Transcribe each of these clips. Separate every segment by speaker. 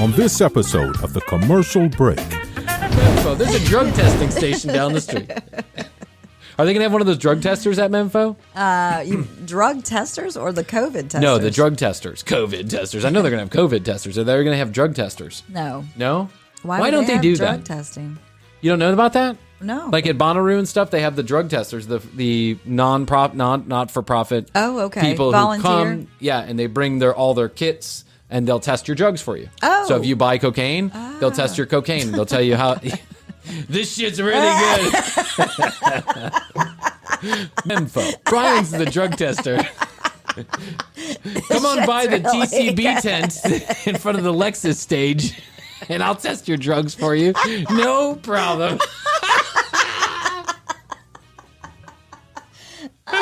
Speaker 1: on this episode of The Commercial Break.
Speaker 2: Menfo, there's a drug testing station down the street. Are they going to have one of those drug testers at Menfo?
Speaker 3: Drug testers or the COVID testers?
Speaker 2: No, the drug testers. COVID testers. I know they're going to have COVID testers. Are they going to have drug testers?
Speaker 3: No.
Speaker 2: No?
Speaker 3: Why
Speaker 2: don't they
Speaker 3: have
Speaker 2: do
Speaker 3: drug
Speaker 2: that?
Speaker 3: testing?
Speaker 2: You don't know about that?
Speaker 3: No.
Speaker 2: Like at Bonnaroo and stuff, they have the drug testers, the not-for-profit people
Speaker 3: Volunteer.
Speaker 2: who come, and they bring all their kits and they'll test your drugs for you.
Speaker 3: Oh.
Speaker 2: So if you buy cocaine, they'll test your cocaine. They'll tell you how this shit's really good. Menfo. Brian's the drug tester. Come on by the TCB tent in front of the Lexus stage, and I'll test your drugs for you. No problem. Woo!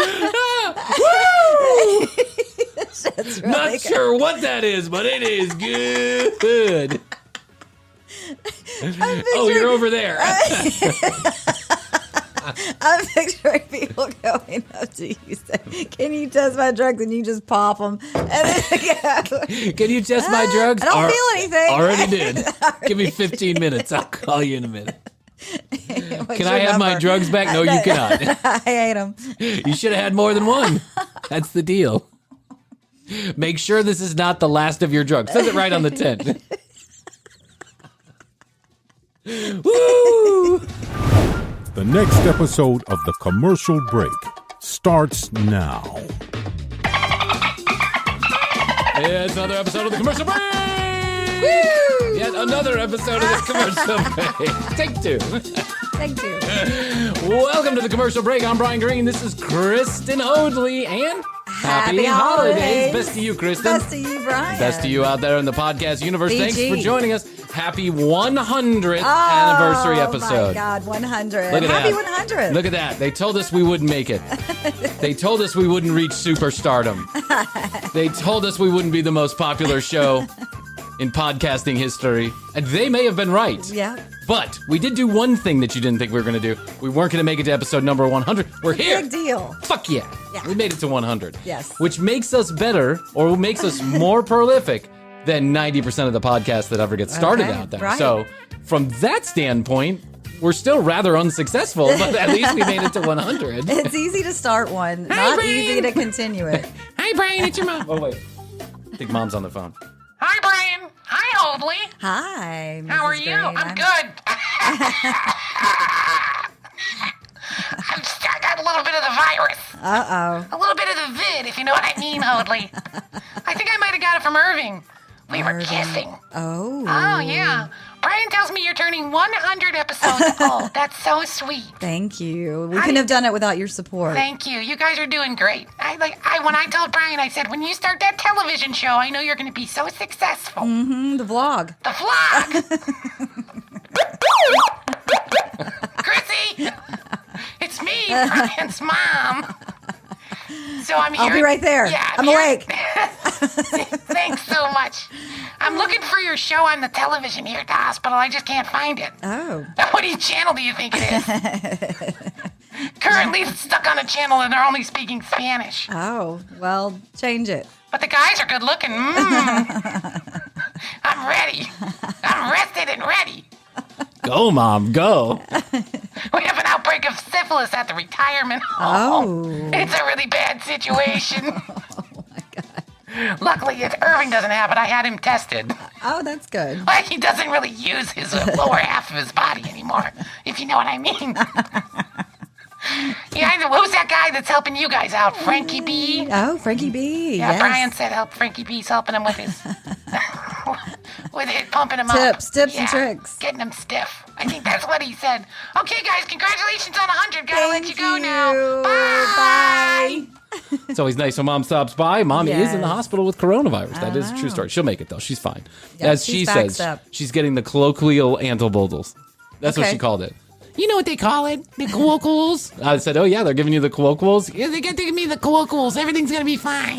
Speaker 2: Really Not good. Sure what that is, but it is good. Oh, you're over there.
Speaker 3: I'm picturing people going up to you saying, "Can you test my drugs?" And you just pop them. And then,
Speaker 2: Can you test my drugs?
Speaker 3: I don't feel anything.
Speaker 2: Already did. Give me 15 minutes. I'll call you in a minute. Can I have my drugs back? No, you cannot.
Speaker 3: I hate them.
Speaker 2: You should have had more than one. That's the deal. Make sure this is not the last of your drugs. Says it right on the tent. Woo!
Speaker 1: The next episode of The Commercial Break starts now.
Speaker 2: It's another episode of The Commercial Break! Woo! Yet another episode of The Commercial Break. Take two.
Speaker 3: Take two.
Speaker 2: Welcome to The Commercial Break. I'm Bryan Green. This is Kristen Hoadley. And happy holidays. Best to you, Kristen.
Speaker 3: Best to you, Brian.
Speaker 2: Best to you out there in the podcast universe.
Speaker 3: PG.
Speaker 2: Thanks for joining us. Happy 100th anniversary episode.
Speaker 3: Oh, my God, 100.
Speaker 2: Look at
Speaker 3: Happy
Speaker 2: that.
Speaker 3: 100.
Speaker 2: Look at that. They told us we wouldn't make it. They told us we wouldn't reach superstardom. They told us we wouldn't be the most popular show in podcasting history. And they may have been right.
Speaker 3: Yeah.
Speaker 2: But we did do one thing that you didn't think we were going to do. We weren't going to make it to episode number 100. We're here.
Speaker 3: Big deal.
Speaker 2: Fuck yeah. We made it to 100.
Speaker 3: Yes.
Speaker 2: Which makes us better, or makes us more prolific than 90% of the podcasts that ever get started out there.
Speaker 3: Right.
Speaker 2: So from that standpoint, we're still rather unsuccessful, but at least we made it to 100.
Speaker 3: It's easy to start one, not easy to continue it.
Speaker 2: Hi, Brian. It's your mom. Oh, wait. I think mom's on the phone.
Speaker 4: Hi, Brian. Hi, Hoadley.
Speaker 3: Hi, Mrs.
Speaker 4: How are you?
Speaker 3: Green.
Speaker 4: I'm good. I got a little bit of the virus.
Speaker 3: Uh-oh.
Speaker 4: A little bit of the vid, if you know what I mean, Hoadley. I think I might have got it from Irving. We were kissing.
Speaker 3: Oh.
Speaker 4: Oh, yeah. Brian tells me you're turning 100 episodes old. That's so sweet.
Speaker 3: Thank you. We couldn't have done it without your support.
Speaker 4: Thank you. You guys are doing great. When I told Brian, I said, when you start that television show, I know you're going to be so successful.
Speaker 3: Mm-hmm, the vlog.
Speaker 4: The vlog. Krissy, it's me, Brian's mom. So I'm here.
Speaker 3: I'll be right there.
Speaker 4: Yeah,
Speaker 3: I'm awake.
Speaker 4: Thanks so much. I'm looking for your show on the television here at the hospital. I just can't find it.
Speaker 3: Oh.
Speaker 4: What channel do you think it is? Currently stuck on a channel and they're only speaking Spanish.
Speaker 3: Oh, well, change it.
Speaker 4: But the guys are good looking. I'm ready. I'm rested and ready.
Speaker 2: Go, Mom, go.
Speaker 4: We have an outbreak of syphilis at the retirement home. Oh. It's a really bad situation.
Speaker 3: Oh, my God.
Speaker 4: Luckily, Irving doesn't have it. I had him tested.
Speaker 3: Oh, that's good.
Speaker 4: Like, he doesn't really use his lower half of his body anymore, if you know what I mean. Yeah, who's that guy that's helping you guys out? Frankie B?
Speaker 3: Oh, Frankie B.
Speaker 4: Yeah,
Speaker 3: yes.
Speaker 4: Brian said Frankie B's helping him with his... with it, pumping him up.
Speaker 3: Tips and tricks.
Speaker 4: Getting him stiff. I think that's what he said. Okay, guys, congratulations on 100. Gotta let you go now. Bye.
Speaker 2: It's always nice when Mom stops by. Mommy is in the hospital with coronavirus. That is a true story. She'll make it, though. She's fine.
Speaker 3: Yep,
Speaker 2: As she says, she's getting the colloquial antibodals. That's what she called it. You know what they call it? The colloquials? I said, oh, yeah, they're giving you the colloquials? Yeah, they got to give me the colloquials. Everything's going to be fine.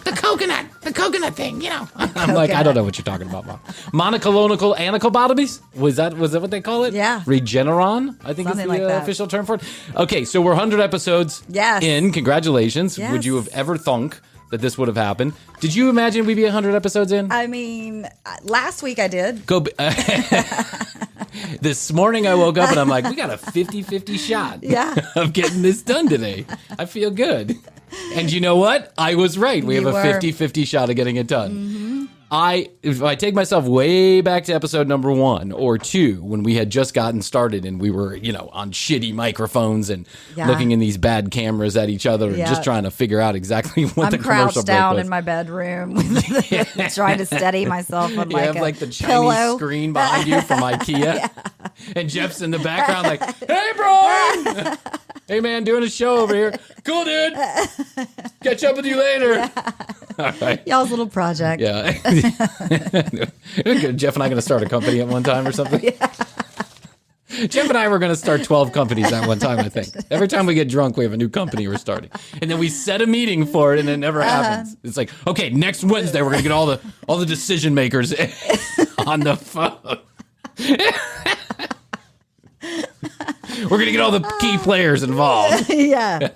Speaker 2: The coconut thing, you know. I'm like, I don't know what you're talking about, Mom. Monoclonal anicobotomies? Was that what they call it?
Speaker 3: Yeah.
Speaker 2: Regeneron, I think
Speaker 3: Something
Speaker 2: is the official term for it. Okay, so we're 100 episodes in. Congratulations.
Speaker 3: Yes.
Speaker 2: Would you have ever thunk that this would have happened. Did you imagine we'd be 100 episodes in?
Speaker 3: I mean, last week I did.
Speaker 2: This morning I woke up and I'm like, we got a 50-50 shot of getting this done today. I feel good. And you know what? I was right. We have a 50-50 shot of getting it done. Mm-hmm. If I take myself way back to episode number 1 or 2, when we had just gotten started and we were, on shitty microphones and looking in these bad cameras at each other and just trying to figure out exactly what the commercial break was.
Speaker 3: I'm crouched down in my bedroom trying to steady myself on
Speaker 2: you have like the
Speaker 3: pillow.
Speaker 2: Chinese screen behind you from IKEA. And Jeff's in the background like, hey, Brian! Hey, man, doing a show over here. Cool, dude. Catch up with you later. All right.
Speaker 3: Y'all's little project.
Speaker 2: Yeah. Jeff and I going to start a company at one time or something? Yeah. Jeff and I were going to start 12 companies at one time, I think. Every time we get drunk, we have a new company we're starting. And then we set a meeting for it, and it never happens. It's like, okay, next Wednesday, we're going to get all the decision makers on the phone. We're going to get all the key players involved.
Speaker 3: Yeah.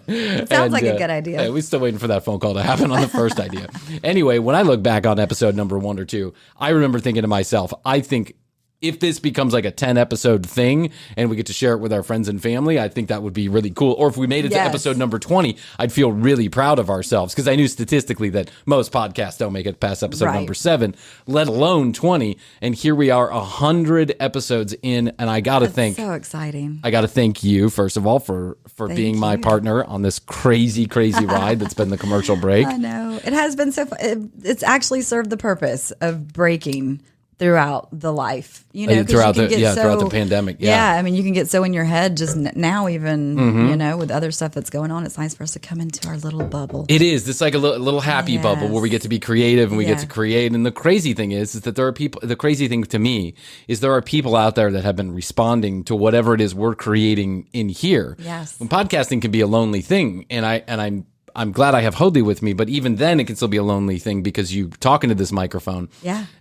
Speaker 3: Sounds like a good idea.
Speaker 2: Yeah, we're still waiting for that phone call to happen on the first idea. Anyway, when I look back on episode number 1 or 2, I remember thinking to myself, I think if this becomes like a 10-episode thing and we get to share it with our friends and family, I think that would be really cool. Or if we made it to episode number 20, I'd feel really proud of ourselves because I knew statistically that most podcasts don't make it past episode number 7, let alone 20. And here we are 100 episodes in, and I got to thank...
Speaker 3: so exciting.
Speaker 2: I got to thank you, first of all, for being my partner on this crazy, crazy ride that's been the commercial break.
Speaker 3: I know. It has been so fun. It's actually served the purpose of breaking throughout the life,
Speaker 2: throughout the pandemic.
Speaker 3: Yeah. I mean, you can get so in your head just now, even, with other stuff that's going on. It's nice for us to come into our little bubble.
Speaker 2: It is. It's like a little happy bubble where we get to be creative and we get to create. And the crazy thing is that there are people, the crazy thing to me is there are people out there that have been responding to whatever it is we're creating in here.
Speaker 3: Yes.
Speaker 2: And podcasting can be a lonely thing. And I'm glad I have Hoadley with me, but even then it can still be a lonely thing because you talk into this microphone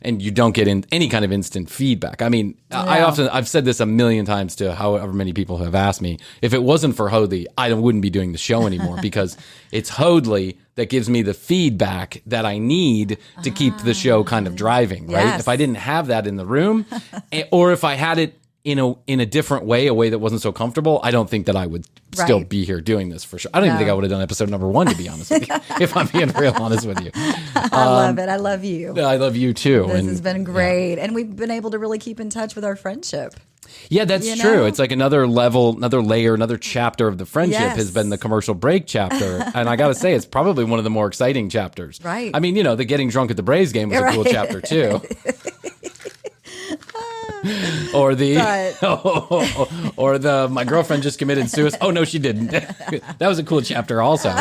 Speaker 2: and you don't get in any kind of instant feedback. I mean, I've said this a million times to however many people have asked me, if it wasn't for Hoadley, I wouldn't be doing the show anymore because it's Hoadley that gives me the feedback that I need to keep the show kind of driving, right?
Speaker 3: Yes.
Speaker 2: If I didn't have that in the room or if I had it in a different way, a way that wasn't so comfortable, I don't think that I would still be here doing this for sure. I don't even think I would have done episode number 1, to be honest with you, if I'm being real honest with you.
Speaker 3: I love it. I love you.
Speaker 2: I love you too.
Speaker 3: This has been great. And we've been able to really keep in touch with our friendship.
Speaker 2: Yeah, that's true. It's like another level, another layer, another chapter of the friendship has been the commercial break chapter. And I got to say, it's probably one of the more exciting chapters.
Speaker 3: Right.
Speaker 2: I mean, the getting drunk at the Braves game was a cool chapter too. Or my girlfriend just committed suicide. Oh no, she didn't. That was a cool chapter also.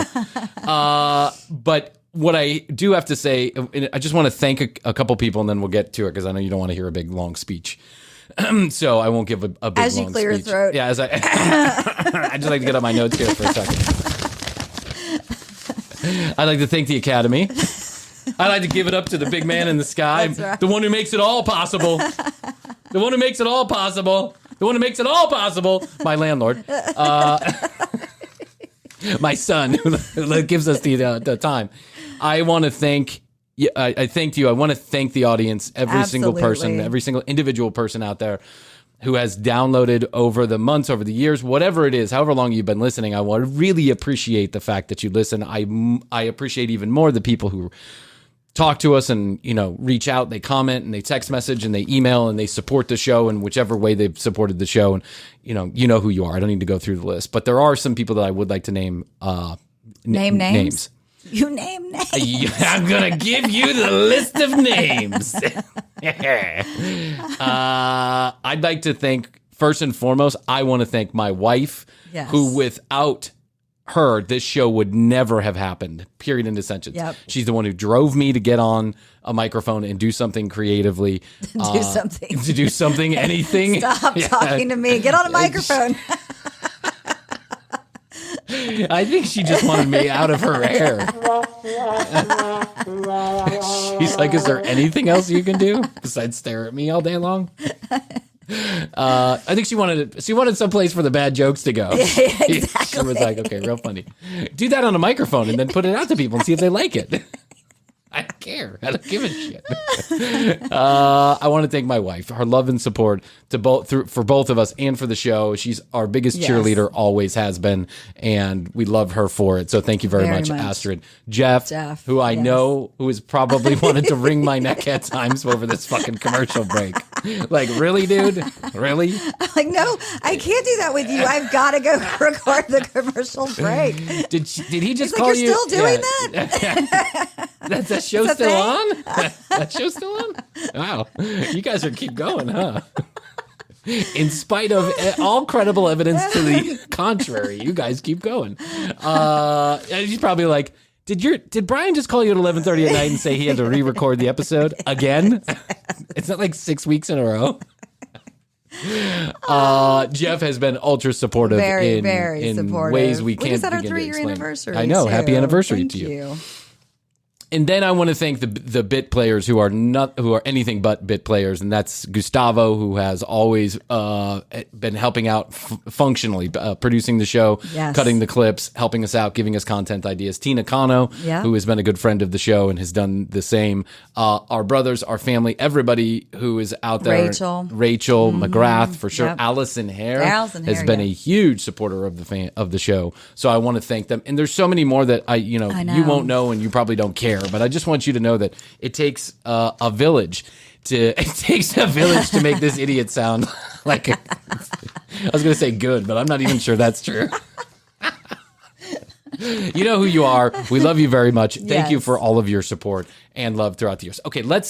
Speaker 2: But what I do have to say, I just want to thank a couple people, and then we'll get to it because I know you don't want to hear a big long speech. So I won't give a big long speech.
Speaker 3: As you clear your throat.
Speaker 2: Yeah, I just like to get on my notes here for a second. I'd like to thank the Academy. I'd like to give it up to the big man in the sky, the one who makes it all possible. The one who makes it all possible. The one who makes it all possible. My landlord. My son, who gives us the time. I want to thank you. I thanked you. I want to thank the audience, every single person, every single individual person out there who has downloaded over the months, over the years, whatever it is, however long you've been listening. I want to really appreciate the fact that you listen. I appreciate even more the people who talk to us and, reach out, they comment and they text message and they email and they support the show in whichever way they've supported the show. And, you know who you are. I don't need to go through the list, but there are some people that I would like to name, names.
Speaker 3: You name names.
Speaker 2: I'm going to give you the list of names. I'd like to thank, first and foremost, I want to thank my wife, who without her, this show would never have happened, period, end of sentence.
Speaker 3: Yep.
Speaker 2: She's the one who drove me to get on a microphone and do something creatively. To do something, anything.
Speaker 3: Stop talking to me. Get on a microphone.
Speaker 2: I think she just wanted me out of her hair. She's like, is there anything else you can do besides stare at me all day long? I think she wanted some place for the bad jokes to go.
Speaker 3: Yeah, exactly.
Speaker 2: She was like, okay, real funny. Do that on a microphone and then put it out to people and see if they like it. I don't care. I don't give a shit. I want to thank my wife, her love and support for both of us and for the show. She's our biggest cheerleader, always has been, and we love her for it. So thank you very much, Astrid. Jeff, who I know, who has probably wanted to wring my neck at times over this fucking commercial break. Like, really, dude? Really?
Speaker 3: I'm like, no, I can't do that with you. I've got to go record the commercial break.
Speaker 2: Did he just
Speaker 3: He's
Speaker 2: call
Speaker 3: like,
Speaker 2: you?
Speaker 3: You're still doing that?
Speaker 2: That show still on? That show's still on? Wow. You guys keep going, huh? In spite of all credible evidence to the contrary, you guys keep going. He's probably like, did Bryan just call you at 11:30 at night and say he had to re-record the episode again? It's not like 6 weeks in a row. Jeff has been ultra supportive
Speaker 3: very supportive.
Speaker 2: Ways we can't
Speaker 3: just had our
Speaker 2: begin to
Speaker 3: 3-year
Speaker 2: explain.
Speaker 3: anniversary.
Speaker 2: I know.
Speaker 3: Too.
Speaker 2: Happy anniversary
Speaker 3: Thank
Speaker 2: to you.
Speaker 3: And
Speaker 2: then I want to thank the bit players who are anything but bit players, and that's Gustavo, who has always been helping out functionally, producing the show, cutting the clips, helping us out, giving us content ideas. Tina Cano, who has been a good friend of the show and has done the same. Our brothers, our family, everybody who is out there. Rachel McGrath, for sure. Yep. Allison Hare has been a huge supporter of the show. So I want to thank them. And there's so many more that you won't know, and you probably don't care. But I just want you to know that it takes a village to make this idiot sound like I was going to say good, but I'm not even sure that's true. You know who you are. We love you very much. Thank you for all of your support and love throughout the years. Okay, now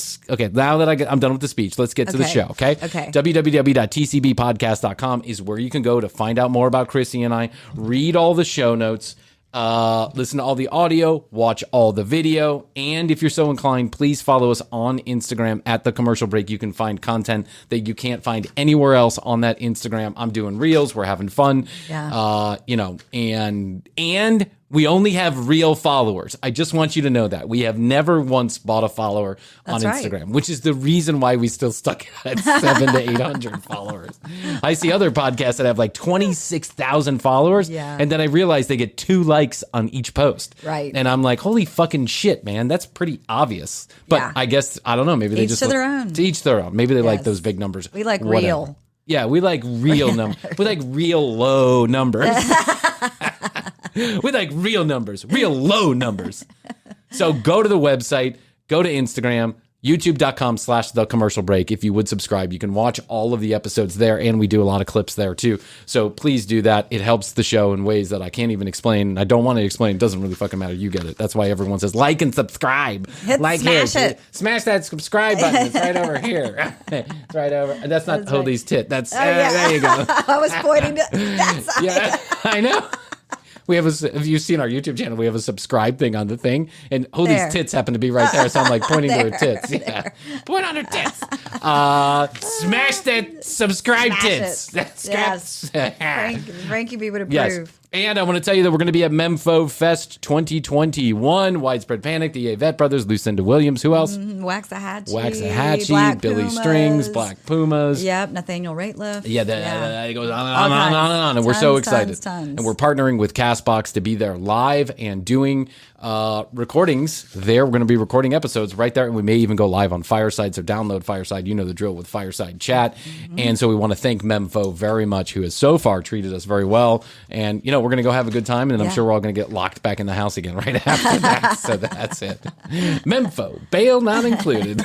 Speaker 2: that I'm done with the speech, let's get to the show, okay? www.tcbpodcast.com is where you can go to find out more about Krissy and I, read all the show notes, listen to all the audio, watch all the video, and if you're so inclined, please follow us on Instagram at The Commercial Break. You can find content that you can't find anywhere else on that Instagram. I'm doing reels. We're having fun. And we only have real followers. I just want you to know that. We have never once bought a follower on Instagram, which is the reason why we still stuck at 700 to 800 followers. I see other podcasts that have like 26,000 followers, and then I realize they get 2 likes on each post.
Speaker 3: Right.
Speaker 2: And I'm like, holy fucking shit, man. That's pretty obvious. But I guess, I don't know, maybe they just...
Speaker 3: to their own.
Speaker 2: To each their own. Maybe they like those big numbers.
Speaker 3: We like
Speaker 2: Whatever.
Speaker 3: real.
Speaker 2: Yeah, we like real numbers. We like real low numbers. We like real numbers, real low numbers. So go to the website, go to Instagram, youtube.com/thecommercialbreak. If you would subscribe, you can watch all of the episodes there, and we do a lot of clips there too. So please do that. It helps the show in ways that I can't even explain. I don't want to explain. It doesn't really fucking matter. You get it. That's why everyone says like and subscribe.
Speaker 3: Smash it.
Speaker 2: Smash that subscribe button. It's right over here. It's right over. And that's not Holy's tit. That's there you go.
Speaker 3: I was pointing to that side.
Speaker 2: Yeah, I know. We have if you've seen our YouTube channel, we have a subscribe thing on the thing, and Holy's tits happen to be right there, so I'm like pointing to her tits. Yeah, point on her tits. Smash that subscribe tits.
Speaker 3: Yes. Frankie B would approve.
Speaker 2: Yes. And I want to tell you that we're going to be at Memfo Fest 2021. Widespread Panic, the Vet Brothers, Lucinda Williams. Who else?
Speaker 3: Waxahachie,
Speaker 2: Billy Strings, Black Pumas.
Speaker 3: Yep, Nathaniel Rateliff.
Speaker 2: It goes on and on and on. And we're so excited.
Speaker 3: Tons.
Speaker 2: And we're partnering with CastBox to be there live and doing recordings there. We're going to be recording episodes right there. And we may even go live on Fireside. So download Fireside. You know the drill with Fireside Chat. Mm-hmm. And so we want to thank Memfo very much, who has so far treated us very well. And, we're going to go have a good time, and I'm sure we're all going to get locked back in the house again right after that. So that's it. Memfo, bail not included.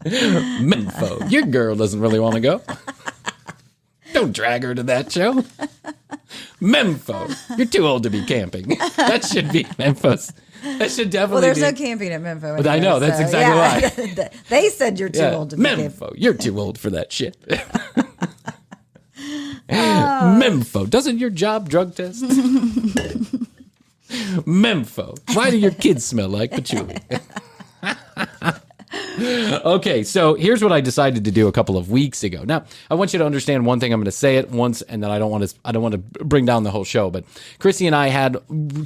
Speaker 2: Memfo, your girl doesn't really want to go. Don't drag her to that show. Memfo, you're too old to be camping. That should be Memphis. That should definitely
Speaker 3: Well, there's
Speaker 2: be.
Speaker 3: No camping at Memfo.
Speaker 2: But I know, that's exactly
Speaker 3: why. They said you're too old to be camping.
Speaker 2: Memfo, you're too old for that shit. Memfo, doesn't your job drug test? Memfo, why do your kids smell like patchouli? Okay, so here's what I decided to do a couple of weeks ago. Now, I want you to understand one thing. I'm going to say it once, and then I don't want to bring down the whole show. But Krissy and I had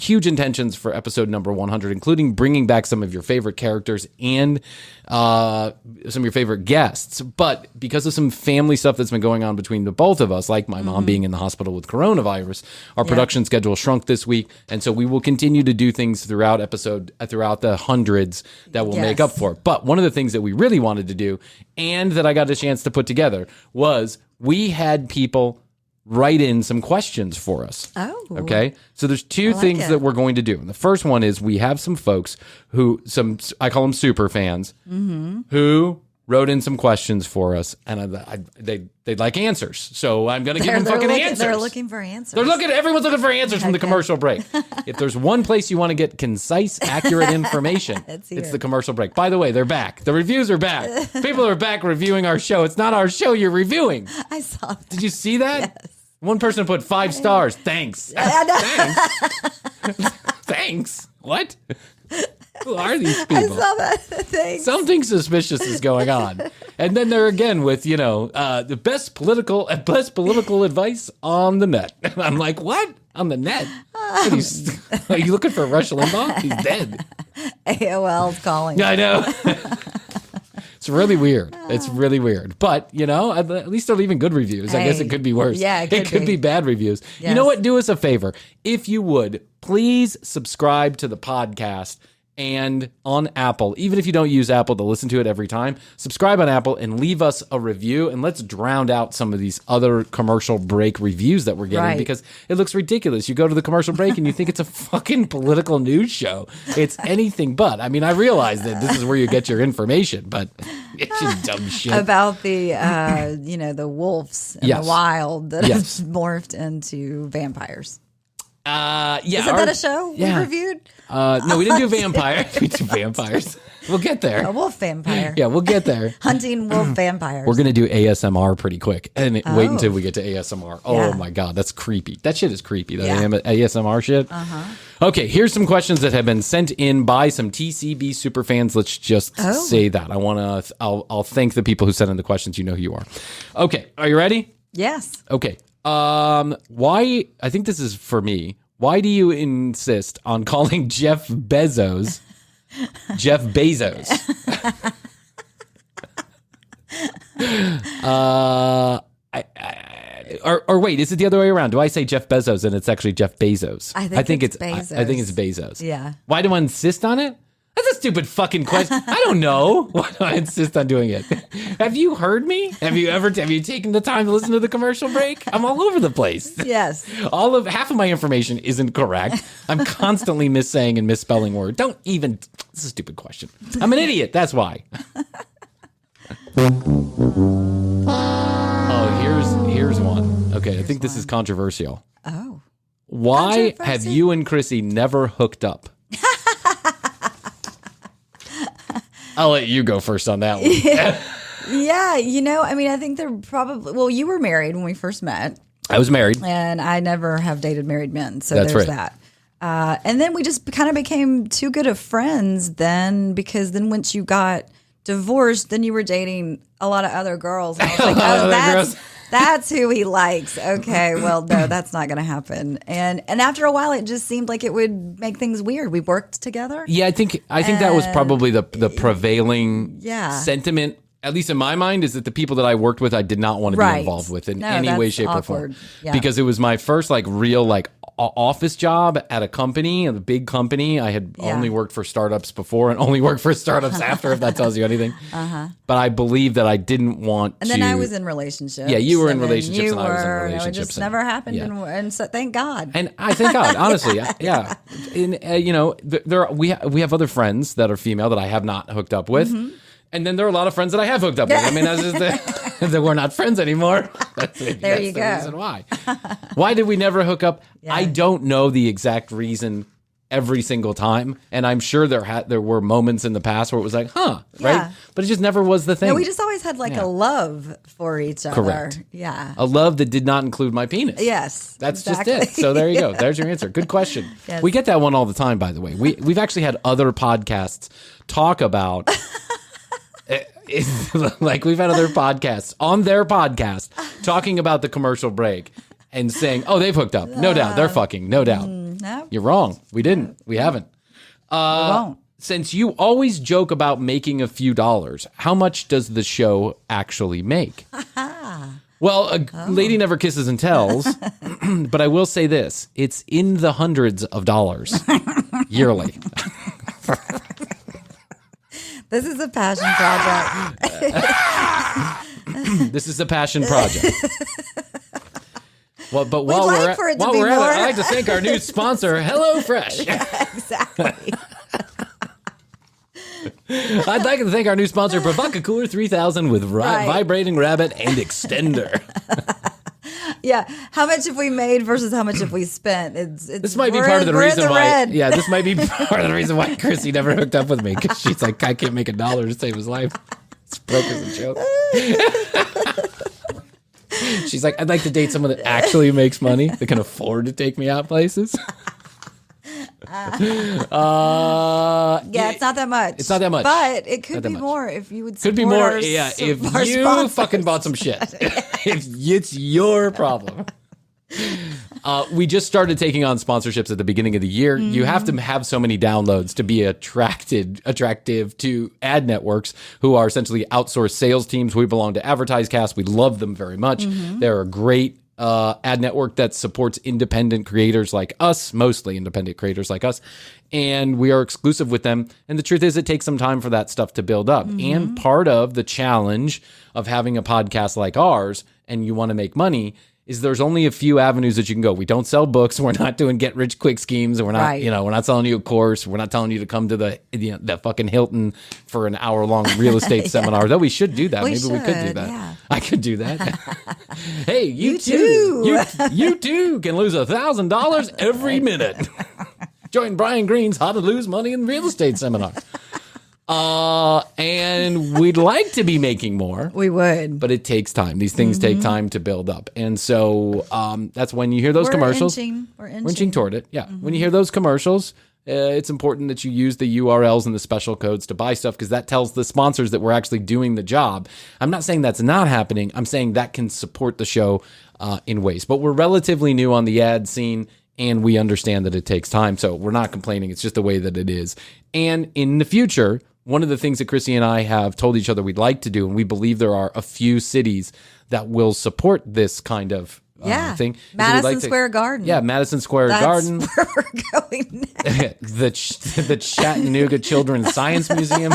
Speaker 2: huge intentions for episode number 100, including bringing back some of your favorite characters and some of your favorite guests. But because of some family stuff that's been going on between the both of us, like my mom being in the hospital with coronavirus, our production schedule shrunk this week, and so we will continue to do things throughout the hundreds that will make up for it. But one of the things that we really wanted to do, and that I got a chance to put together, was we had people write in some questions for us.
Speaker 3: Oh.
Speaker 2: Okay. So there's two things that we're going to do. And the first one is we have some folks I call them super fans, who wrote in some questions for us, and they'd like answers. So I'm going to give them fucking answers.
Speaker 3: They're looking for answers.
Speaker 2: Everyone's looking for answers from the commercial break. If there's one place you want to get concise, accurate information, it's the commercial break. By the way, they're back. The reviews are back. People are back reviewing our show. It's not our show you're reviewing.
Speaker 3: I saw that.
Speaker 2: Did you see that?
Speaker 3: Yes.
Speaker 2: One person put 5 stars. Thanks. Thanks. Thanks. What? Who are these people?
Speaker 3: I saw that. Thanks.
Speaker 2: Something suspicious is going on. And then they're again with, the best political advice on the net. I'm like, what? On the net? Are you looking for Rush Limbaugh? He's dead.
Speaker 3: AOL's calling.
Speaker 2: Yeah, I know. It's really weird. It's really weird. But, at least they're leaving good reviews. I guess it could be worse.
Speaker 3: Yeah,
Speaker 2: it could be bad reviews.
Speaker 3: Yes.
Speaker 2: You know what? Do us a favor. If you would, please subscribe to the podcast. And on Apple, even if you don't use Apple to listen to it every time, subscribe on Apple and leave us a review, and let's drown out some of these other commercial break reviews that we're getting, because it looks ridiculous. You go to the commercial break and you think it's a fucking political news show. It's anything but. I mean, I realize that this is where you get your information, but it's just dumb shit.
Speaker 3: About the, the wolves in the wild that have morphed into vampires. Isn't that a show we reviewed?
Speaker 2: No, we didn't do vampires. We do vampires. We'll get there.
Speaker 3: A wolf vampire.
Speaker 2: Yeah, we'll get there.
Speaker 3: Hunting wolf vampires.
Speaker 2: We're going to do ASMR pretty quick. And wait until we get to ASMR. Oh, my God. That's creepy. That shit is creepy. That ASMR shit. Okay, here's some questions that have been sent in by some TCB superfans. Let's just say that. I'll thank the people who sent in the questions. You know who you are. Okay, are you ready?
Speaker 3: Yes.
Speaker 2: Okay. Why? I think this is for me. Why do you insist on calling Jeff Bezos Jeff Bezos? Or wait, is it the other way around? Do I say Jeff Bezos and it's actually Jeff Bezos?
Speaker 3: I think it's Bezos.
Speaker 2: I think it's Bezos.
Speaker 3: Yeah.
Speaker 2: Why do I insist on it? That's a stupid fucking question. I don't know. Why do I insist on doing it? Have you heard me? Have you taken the time to listen to the commercial break? I'm all over the place.
Speaker 3: Yes.
Speaker 2: Half of my information isn't correct. I'm constantly missaying and misspelling words. This is a stupid question. I'm an idiot. That's why. Here's one. Okay, I think this is controversial.
Speaker 3: Oh.
Speaker 2: Why have you and Krissy never hooked up? I'll let you go first on that one.
Speaker 3: Yeah, I think they're probably... Well, you were married when we first met.
Speaker 2: I was married.
Speaker 3: And I never have dated married men, so
Speaker 2: That's
Speaker 3: there's
Speaker 2: right.
Speaker 3: that. And then we just kind of became too good of friends then, because then once you got divorced, then you were dating a lot of other girls. And I was like, that's who he likes. Okay, well, no, that's not going to happen. And after a while, it just seemed like it would make things weird. We worked together.
Speaker 2: Yeah, I think that was probably the prevailing sentiment, at least in my mind, is that the people that I worked with, I did not want to be involved with in any way, shape, or form. Yeah. Because it was my first real office job at a company, a big company. I had only worked for startups before and only worked for startups after, if that tells you anything. But I believe that I didn't want
Speaker 3: to. And then I was in relationships.
Speaker 2: Yeah, you were in relationships and I was in relationships.
Speaker 3: It just never happened. Yeah. And so thank God.
Speaker 2: And I thank God, honestly. Yeah. And, we have other friends that are female that I have not hooked up with. Mm-hmm. And then there are a lot of friends that I have hooked up with. I mean, that's just that we're not friends anymore. That's
Speaker 3: the
Speaker 2: reason why. Why did we never hook up? Yeah. I don't know the exact reason every single time. And I'm sure there were moments in the past where it was like, right? But it just never was the thing.
Speaker 3: No, we just always had a love for each other.
Speaker 2: Correct.
Speaker 3: Yeah.
Speaker 2: A love that did not include my penis.
Speaker 3: Yes.
Speaker 2: That's just it. So there you go. There's your answer. Good question. Yes. We get that one all the time, by the way. We've actually had other podcasts talk about Like we've had other podcasts on their podcast talking about the commercial break and saying, oh, they've hooked up. No doubt. They're fucking. No doubt.
Speaker 3: No.
Speaker 2: You're wrong. We didn't. We haven't.
Speaker 3: We won't.
Speaker 2: Since you always joke about making a few dollars, how much does the show actually make? Well, a lady never kisses and tells, but I will say this. It's in the hundreds of dollars yearly.
Speaker 3: This is a passion project.
Speaker 2: This is a passion project. Well, but while
Speaker 3: like
Speaker 2: we're at,
Speaker 3: for it to
Speaker 2: while
Speaker 3: be
Speaker 2: we're at
Speaker 3: more.
Speaker 2: it, I'd like to thank our new sponsor, HelloFresh.
Speaker 3: Exactly.
Speaker 2: I'd like to thank our new sponsor, Provoca Cooler 3000 with vibrating rabbit and extender.
Speaker 3: Yeah. How much have we made versus how much have we spent?
Speaker 2: This might be part of the reason why. Yeah, this might be part of the reason why Krissy never hooked up with me, because she's like, I can't make $1 to save his life. It's broke as a joke. She's like, I'd like to date someone that actually makes money, that can afford to take me out places.
Speaker 3: Yeah, it's not that much.
Speaker 2: It's not that much.
Speaker 3: But it could
Speaker 2: Not that
Speaker 3: be
Speaker 2: much.
Speaker 3: more if you would
Speaker 2: Could be
Speaker 3: support
Speaker 2: more,
Speaker 3: our,
Speaker 2: yeah, if
Speaker 3: our
Speaker 2: you
Speaker 3: sponsors.
Speaker 2: fucking bought some shit. If it's your problem. We just started taking on sponsorships at the beginning of the year. You have to have so many downloads to be attractive to ad networks who are essentially outsourced sales teams. We belong to AdvertiseCast. We love them very much. They're a great ad network that supports independent creators like us, mostly independent creators like us, and we are exclusive with them. And the truth is, it takes some time for that stuff to build up. And part of the challenge of having a podcast like ours, and you want to make money, is there's only a few avenues that you can go. We don't sell books. We're not doing get rich quick schemes. And we're not, we're not selling you a course. We're not telling you to come to the fucking Hilton for an hour-long real estate seminar. Though we should do that. Maybe we could do that.
Speaker 3: Yeah.
Speaker 2: I could do that. Hey, you too. You too can lose $1,000 every minute. Join Brian Green's How to Lose Money in Real Estate seminar. And we'd like to be making more.
Speaker 3: We would.
Speaker 2: But it takes time. These things take time to build up. And so that's when you hear those commercials.
Speaker 3: We're
Speaker 2: inching toward it. Yeah. When you hear those commercials, it's important that you use the URLs and the special codes to buy stuff, because that tells the sponsors that we're actually doing the job. I'm not saying that's not happening. I'm saying that can support the show in ways. But we're relatively new on the ad scene, and we understand that it takes time. So we're not complaining. It's just the way that it is. And in the future, one of the things that Krissy and I have told each other we'd like to do, and we believe there are a few cities that will support this kind of thing.
Speaker 3: Madison Square Garden.
Speaker 2: Yeah, Madison Square Garden.
Speaker 3: That's where we're going next.
Speaker 2: the Chattanooga Children's Science Museum.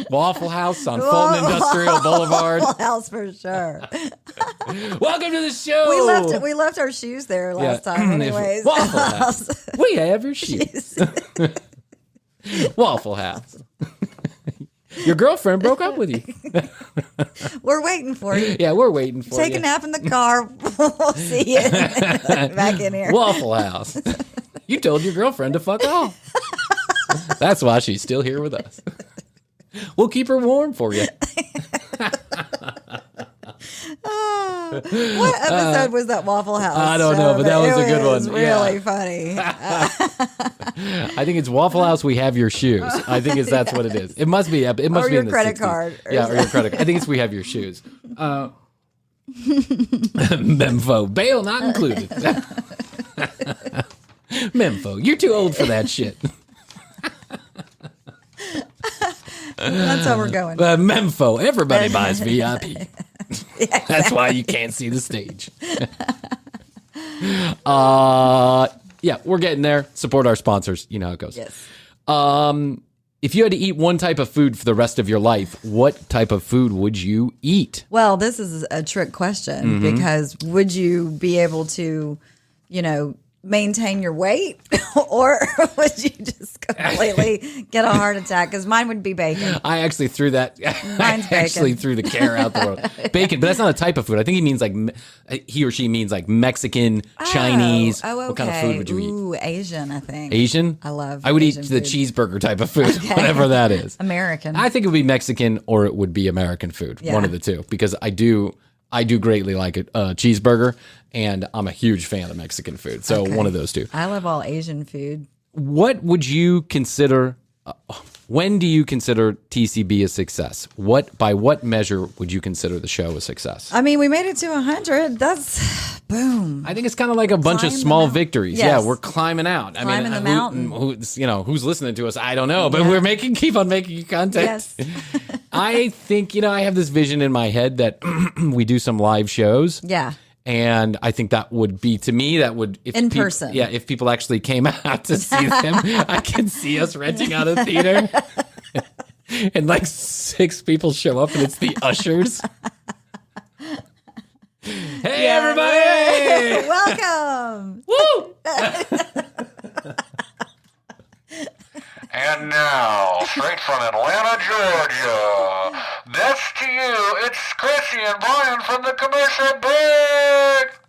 Speaker 2: Waffle House on Fulton Industrial Boulevard.
Speaker 3: Waffle House for sure.
Speaker 2: Welcome to the show.
Speaker 3: We left our shoes there last time anyways.
Speaker 2: Waffle House. We have your shoes. Waffle House. Your girlfriend broke up with you.
Speaker 3: We're waiting for you.
Speaker 2: Yeah, we're waiting for you.
Speaker 3: Take a nap in the car. We'll see you back in here.
Speaker 2: Waffle House. You told your girlfriend to fuck off. That's why she's still here with us. We'll keep her warm for you.
Speaker 3: What episode was that Waffle House?
Speaker 2: I don't know, but that was a good one.
Speaker 3: It was really funny.
Speaker 2: I think it's Waffle House. We have your shoes. I think that's what it is. It must be. It must
Speaker 3: Or
Speaker 2: be
Speaker 3: your
Speaker 2: in the
Speaker 3: credit
Speaker 2: 60s.
Speaker 3: card.
Speaker 2: Yeah, or your credit card. I think it's we have your shoes. Memfo, bail not included. Memfo, you're too old for that shit.
Speaker 3: That's how we're going.
Speaker 2: Memfo, everybody buys VIP. That's why you can't see the stage. Yeah, we're getting there. Support our sponsors. You know how it goes.
Speaker 3: Yes.
Speaker 2: If you had to eat one type of food for the rest of your life, what type of food would you eat?
Speaker 3: Well, this is a trick question because would you be able to, maintain your weight or would you just completely get a heart attack? Because mine would be bacon.
Speaker 2: I actually threw that.
Speaker 3: Mine's
Speaker 2: actually threw the care out the world. Bacon, but that's not a type of food. I think he means he or she means like Mexican, Chinese.
Speaker 3: Oh, okay.
Speaker 2: What kind of food would you eat?
Speaker 3: Ooh, Asian, I think.
Speaker 2: Asian?
Speaker 3: I love
Speaker 2: I would
Speaker 3: Asian
Speaker 2: eat the
Speaker 3: food.
Speaker 2: cheeseburger type of food, whatever that is.
Speaker 3: American.
Speaker 2: I think it would be Mexican or it would be American food.
Speaker 3: Yeah.
Speaker 2: One of the two. Because I do greatly like a cheeseburger, and I'm a huge fan of Mexican food. So one of those two.
Speaker 3: I love all Asian food.
Speaker 2: What would you consider when do you consider TCB a success? By what measure would you consider the show a success?
Speaker 3: I mean, we made it to 100. That's boom.
Speaker 2: I think it's kind of like a bunch of small victories.
Speaker 3: Yes.
Speaker 2: Yeah, we're climbing out.
Speaker 3: Climbing the mountain.
Speaker 2: Who's listening to us? I don't know, but we're keep on making content.
Speaker 3: Yes.
Speaker 2: I think, I have this vision in my head that we do some live shows.
Speaker 3: Yeah.
Speaker 2: And I think that would be, to me, if
Speaker 3: person.
Speaker 2: Yeah, if people actually came out to see them, I can see us renting out a theater. And like 6 people show up and it's the ushers. Hey, everybody!
Speaker 3: Welcome!
Speaker 2: Woo!
Speaker 5: And now, straight from Atlanta, Georgia, that's to you, it's Krissy and Bryan from the commercial break.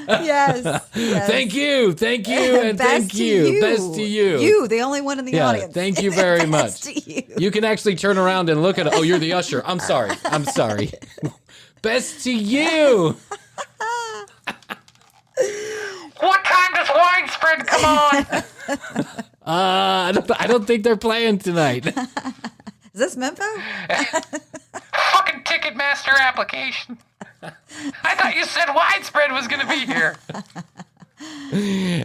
Speaker 3: Yes.
Speaker 2: Thank you, and thank you. Best to you.
Speaker 3: You, the only one in the audience.
Speaker 2: Thank you very much.
Speaker 3: Best to you.
Speaker 2: You can actually turn around and look at it. Oh, you're the usher. I'm sorry. Best to you.
Speaker 5: What time does widespread come on?
Speaker 2: I don't think they're playing tonight.
Speaker 3: Is this Memphis?
Speaker 5: Fucking Ticketmaster application. I thought you said widespread was going to be here.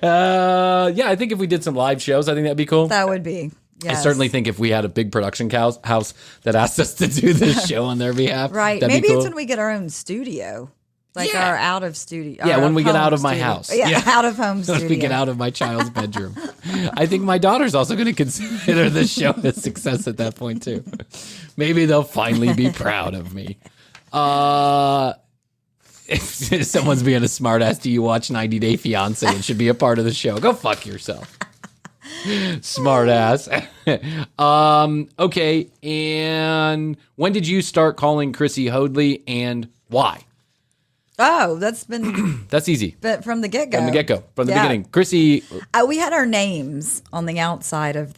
Speaker 2: Yeah, I think if we did some live shows, I think that'd be cool.
Speaker 3: That would be. Yes.
Speaker 2: I certainly think if we had a big production house that asked us to do this show on their behalf,
Speaker 3: Right.
Speaker 2: that'd
Speaker 3: Maybe
Speaker 2: be cool.
Speaker 3: it's when we get our own studio. Like
Speaker 2: Yeah.
Speaker 3: our out of studio.
Speaker 2: Yeah,
Speaker 3: our
Speaker 2: when we get
Speaker 3: home
Speaker 2: out of my
Speaker 3: studio.
Speaker 2: house.
Speaker 3: Yeah, out of home studio.
Speaker 2: When we get out of my child's bedroom. I think my daughter's also going to consider this show a success at that point, too. Maybe they'll finally be proud of me. If someone's being a smartass, do you watch 90 Day Fiancé and should be a part of the show? Go fuck yourself. Smartass. Okay, and when did you start calling Krissy Hoadley and why?
Speaker 3: Oh, that's been
Speaker 2: That's easy.
Speaker 3: but from the get-go.
Speaker 2: From the get-go, from the
Speaker 3: Yeah.
Speaker 2: beginning. Krissy,
Speaker 3: We had our names on the outside of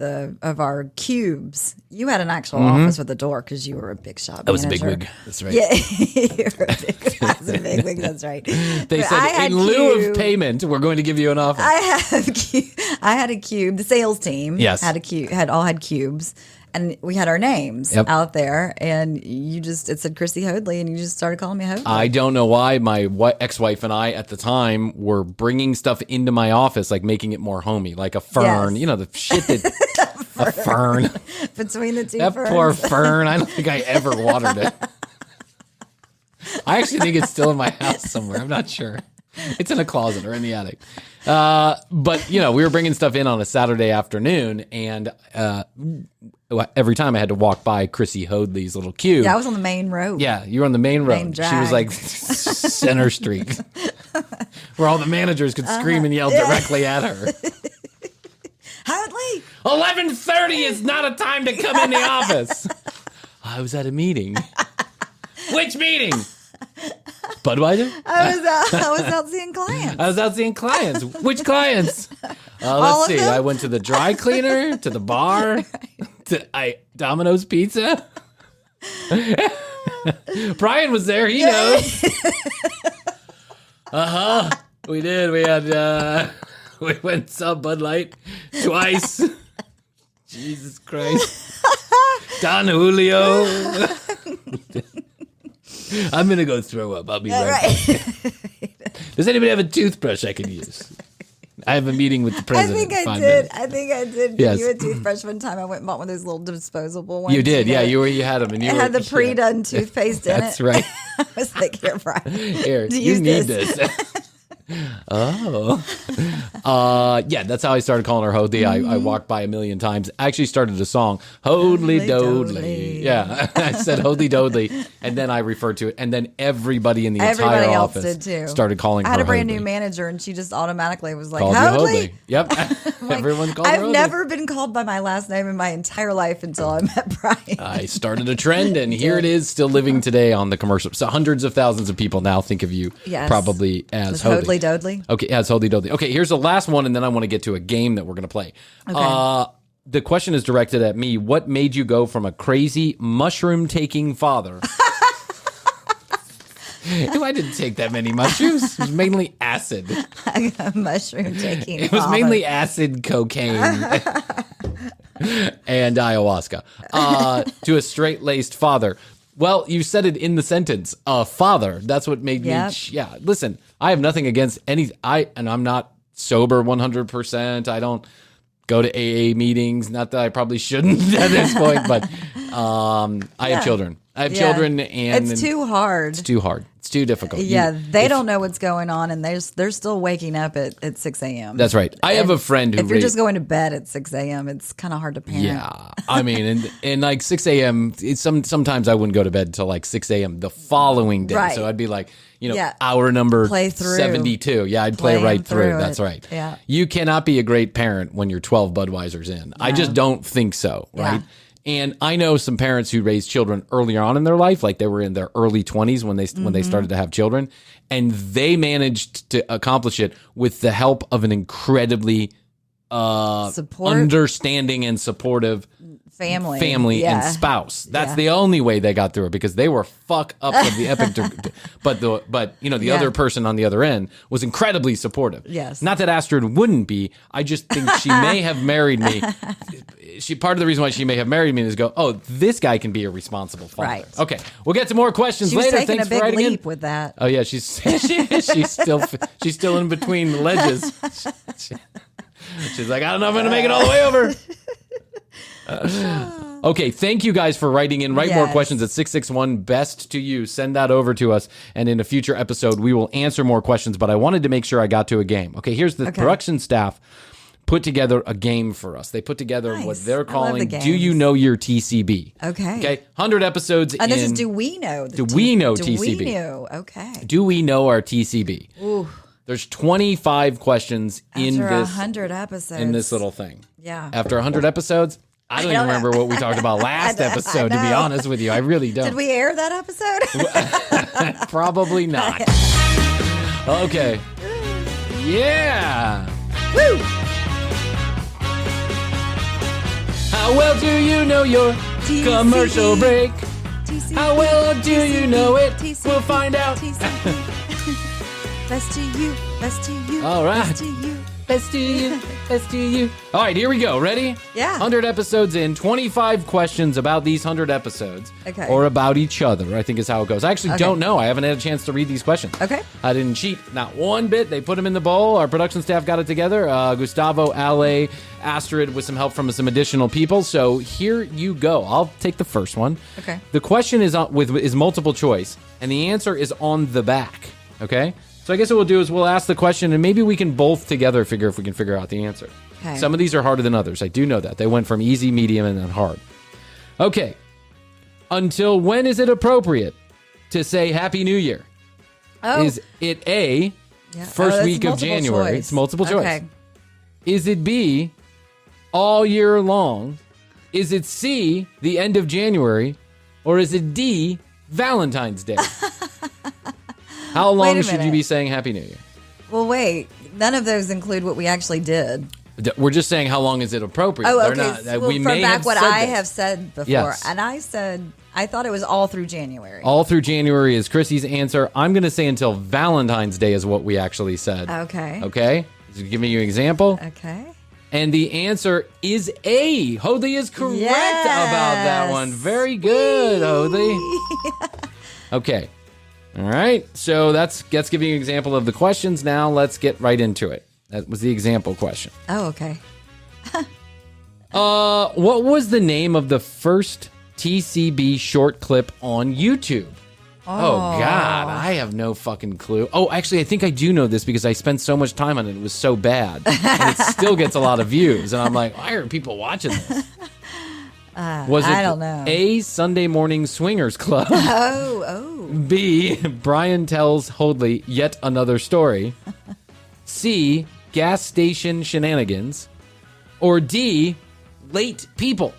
Speaker 3: our cubes. You had an actual office with a door because you were a big shop
Speaker 2: I was a
Speaker 3: manager.
Speaker 2: bigwig. That's right.
Speaker 3: Yeah, you were a big, I was a big. That's right.
Speaker 2: They
Speaker 3: But I
Speaker 2: said,
Speaker 3: had
Speaker 2: in lieu of
Speaker 3: cube-
Speaker 2: payment, we're going to give you an office.
Speaker 3: I had a cube. The sales team
Speaker 2: Yes.
Speaker 3: had a cube. Had cubes, and we had our names
Speaker 2: Yep.
Speaker 3: out there. And it said Krissy Hoadley, and you just started calling me Hoadley.
Speaker 2: I don't know why my ex-wife and I at the time were bringing stuff into my office, like making it more homey, like a fern.
Speaker 3: Yes.
Speaker 2: You know, the shit that a fern.
Speaker 3: Between the two
Speaker 2: That
Speaker 3: ferns.
Speaker 2: poor fern. I don't think I ever watered it. I actually think it's still in my house somewhere. I'm not sure. It's in a closet or in the attic. But, we were bringing stuff in on a Saturday afternoon, and every time I had to walk by Krissy Hoadley's little cube.
Speaker 3: Yeah, I was on the main road.
Speaker 2: Yeah, you were on the main road.
Speaker 3: Main
Speaker 2: She was
Speaker 3: drag.
Speaker 2: like Center Street, where all the managers could scream and yell directly at her.
Speaker 3: Hoadley.
Speaker 2: 11:30 is not a time to come in the office. I was at a meeting. Which meeting? Budweiser?
Speaker 3: I was out seeing clients.
Speaker 2: I was out seeing clients. Which clients?
Speaker 3: All
Speaker 2: Let's
Speaker 3: of
Speaker 2: see.
Speaker 3: them?
Speaker 2: I went to the dry cleaner, to the bar, to Domino's Pizza. Brian was there. He knows. We did. We had. We went and saw Bud Light twice. Jesus Christ. Don Julio. I'm going to go throw up. I'll be right back. Does anybody have a toothbrush I can use? I have a meeting with the
Speaker 3: I
Speaker 2: president.
Speaker 3: think
Speaker 2: in
Speaker 3: I
Speaker 2: 5
Speaker 3: did.
Speaker 2: minutes.
Speaker 3: I think I did.
Speaker 2: Yes.
Speaker 3: Give you a toothbrush one time. I went and bought one of those little disposable ones.
Speaker 2: You did. Yeah,
Speaker 3: know.
Speaker 2: you had them. And you
Speaker 3: It
Speaker 2: were,
Speaker 3: had the pre-done toothpaste in
Speaker 2: That's
Speaker 3: it.
Speaker 2: right.
Speaker 3: I was like, here, Brian.
Speaker 2: Here, you
Speaker 3: use
Speaker 2: need
Speaker 3: this.
Speaker 2: this. Oh. Yeah, that's how I started calling her Hoadley. I walked by a million times. I actually started a song, Hoadley
Speaker 3: Hoadly
Speaker 2: Doadley.
Speaker 3: Doadly.
Speaker 2: Yeah, I said Hoadley Doadley, and then I referred to it, and then everybody in the
Speaker 3: Everybody
Speaker 2: entire
Speaker 3: else
Speaker 2: office
Speaker 3: did too.
Speaker 2: started calling
Speaker 3: I
Speaker 2: her
Speaker 3: had a brand
Speaker 2: Hoadley.
Speaker 3: new manager, and she just automatically was like,
Speaker 2: Called you
Speaker 3: Hoadley.
Speaker 2: Hoadley. Yep. Everyone called her
Speaker 3: I've
Speaker 2: Hoadley.
Speaker 3: never been called by my last name in my entire life until I met Brian.
Speaker 2: I started a trend, and here it is, still living today on the commercial. So hundreds of thousands of people now think of you
Speaker 3: Yes.
Speaker 2: probably as
Speaker 3: Was
Speaker 2: Hoadley.
Speaker 3: Hoadley Doadley?
Speaker 2: Okay, as Hoadley Doadley. Okay, here's the last one, and then I want to get to a game that we're going to play.
Speaker 3: Okay.
Speaker 2: The question is directed at me. What made you go from a crazy mushroom-taking father I didn't take that many mushrooms. It was mainly acid.
Speaker 3: Mushroom taking.
Speaker 2: It was mainly acid, cocaine, and ayahuasca. To a straight-laced father. Well, you said it in the sentence. Father. That's what made me. Yeah. Listen, I have nothing against any. And I'm not sober 100%. I don't go to AA meetings. Not that I probably shouldn't at this point, but I have children. I have children, and
Speaker 3: it's too hard.
Speaker 2: It's too hard. It's too difficult.
Speaker 3: Yeah, they don't know what's going on, and they're still waking up at 6 a.m.
Speaker 2: That's right. I have a friend who...
Speaker 3: If you're just going to bed at 6 a.m., it's kind of hard to parent.
Speaker 2: Yeah. I mean, and like 6 a.m., sometimes I wouldn't go to bed until like 6 a.m. the following day.
Speaker 3: Right.
Speaker 2: So I'd be like, hour number
Speaker 3: play through.
Speaker 2: 72. Yeah, I'd play right through. That's right.
Speaker 3: Yeah.
Speaker 2: You cannot be a great parent when you're 12 Budweisers in. No. I just don't think so, right? Yeah. And I know some parents who raised children earlier on in their life, like they were in their early 20s when they started to have children, and they managed to accomplish it with the help of an incredibly understanding and supportive family and spouse. That's the only way they got through it, because they were fuck up of the epic. But the other person on the other end was incredibly supportive.
Speaker 3: Yes.
Speaker 2: Not that Astrid wouldn't be. I just think she may have married me. Part of the reason why she may have married me is this guy can be a responsible father.
Speaker 3: Right.
Speaker 2: Okay. We'll get to more questions
Speaker 3: she was
Speaker 2: later.
Speaker 3: Taking
Speaker 2: Thanks
Speaker 3: a big
Speaker 2: for writing
Speaker 3: leap
Speaker 2: in.
Speaker 3: with that.
Speaker 2: Oh yeah, she's still in between ledges. She's like, I don't know if I'm going to make it all the way over. Okay, thank you guys for writing in. Write more questions at 661-BEST to you. Send that over to us, and in a future episode, we will answer more questions, but I wanted to make sure I got to a game. Okay, here's the production staff put together a game for us. They put together what they're calling Do You Know Your TCB? Okay, 100 episodes
Speaker 3: and this is Do We Know?
Speaker 2: Do We Know TCB?
Speaker 3: Do We Know, okay.
Speaker 2: Do we know our TCB?
Speaker 3: Ooh.
Speaker 2: There's 25 questions in this
Speaker 3: 100 episodes.
Speaker 2: In this little thing.
Speaker 3: Yeah.
Speaker 2: After 100 episodes, I don't even remember what we talked about last episode, to be honest with you. I really don't.
Speaker 3: Did we air that episode?
Speaker 2: Probably not. Okay. Yeah.
Speaker 3: Woo!
Speaker 2: How well do you know your
Speaker 3: TCB.
Speaker 2: Commercial break?
Speaker 3: TCB.
Speaker 2: How well do you know it?
Speaker 3: TCB.
Speaker 2: We'll find out.
Speaker 3: Best to you, best to you.
Speaker 2: All right.
Speaker 3: Best to you.
Speaker 2: Best to you, best to you. All right, here we go. Ready?
Speaker 3: Yeah.
Speaker 2: 100 episodes in, 25 questions about these 100 episodes.
Speaker 3: Okay.
Speaker 2: Or about each other, I think is how it goes. I actually don't know. I haven't had a chance to read these questions.
Speaker 3: Okay.
Speaker 2: I didn't cheat. Not one bit. They put them in the bowl. Our production staff got it together. Gustavo, Ale, Astrid, with some help from some additional people. So here you go. I'll take the first one.
Speaker 3: Okay.
Speaker 2: The question is is multiple choice, and the answer is on the back. Okay? So I guess what we'll do is we'll ask the question, and maybe we can both together figure if we can figure out the answer.
Speaker 3: Okay.
Speaker 2: Some of these are harder than others. I do know that. They went from easy, medium, and then hard. Okay. Until when is it appropriate to say Happy New Year?
Speaker 3: Oh.
Speaker 2: Is it A, first week of January?
Speaker 3: Choice.
Speaker 2: It's multiple choice.
Speaker 3: Okay.
Speaker 2: Is it B, all year long? Is it C, the end of January? Or is it D, Valentine's Day? How long should you be saying Happy New Year?
Speaker 3: Well, wait. None of those include what we actually did.
Speaker 2: We're just saying how long is it appropriate.
Speaker 3: Oh,
Speaker 2: They're
Speaker 3: okay.
Speaker 2: not,
Speaker 3: well,
Speaker 2: we
Speaker 3: from
Speaker 2: may
Speaker 3: back
Speaker 2: have
Speaker 3: what
Speaker 2: said
Speaker 3: I
Speaker 2: this.
Speaker 3: have said before.
Speaker 2: Yes.
Speaker 3: And I said, I thought it was all through January.
Speaker 2: All through January is Krissy's answer. I'm going to say until Valentine's Day is what we actually said.
Speaker 3: Okay.
Speaker 2: Okay? Just giving you an example.
Speaker 3: Okay.
Speaker 2: And the answer is A. Hodley is correct about that one. Very good, Hodley. Okay. All right. So that's giving you an example of the questions. Now let's get right into it. That was the example question.
Speaker 3: Oh, okay.
Speaker 2: What was the name of the first TCB short clip on YouTube? Oh, God. I have no fucking clue. Oh, actually, I think I do know this because I spent so much time on it. It was so bad. And it still gets a lot of views. And I'm like, why are people watching this? Was it
Speaker 3: I don't know.
Speaker 2: A, Sunday Morning Swingers Club?
Speaker 3: Oh.
Speaker 2: B, Bryan tells Hodley yet another story? C, gas station shenanigans? Or D, late people?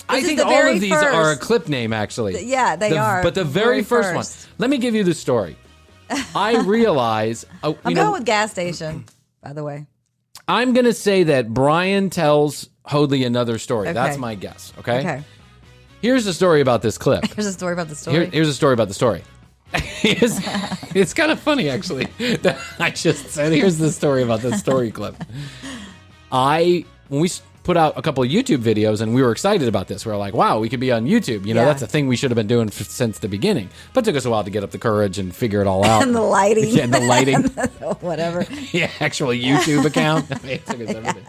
Speaker 2: I think all of these are a clip name, actually.
Speaker 3: Yeah, they are.
Speaker 2: But the very first one. Let me give you the story. I realize...
Speaker 3: I'm going with gas station, by the way.
Speaker 2: I'm going to say that Bryan tells Hodley another story.
Speaker 3: Okay.
Speaker 2: That's my guess, okay? Here's the story about this clip.
Speaker 3: Here's a story about the story.
Speaker 2: Here's a story about the story. It's kind of funny, actually. I just said, here's the story about this story clip. When we put out a couple of YouTube videos and we were excited about this, we were like, wow, we could be on YouTube. You know, that's a thing we should have been doing since the beginning. But it took us a while to get up the courage and figure it all out.
Speaker 3: And the lighting.
Speaker 2: Yeah, and the lighting.
Speaker 3: Whatever.
Speaker 2: Yeah, actual YouTube account. It took us everything.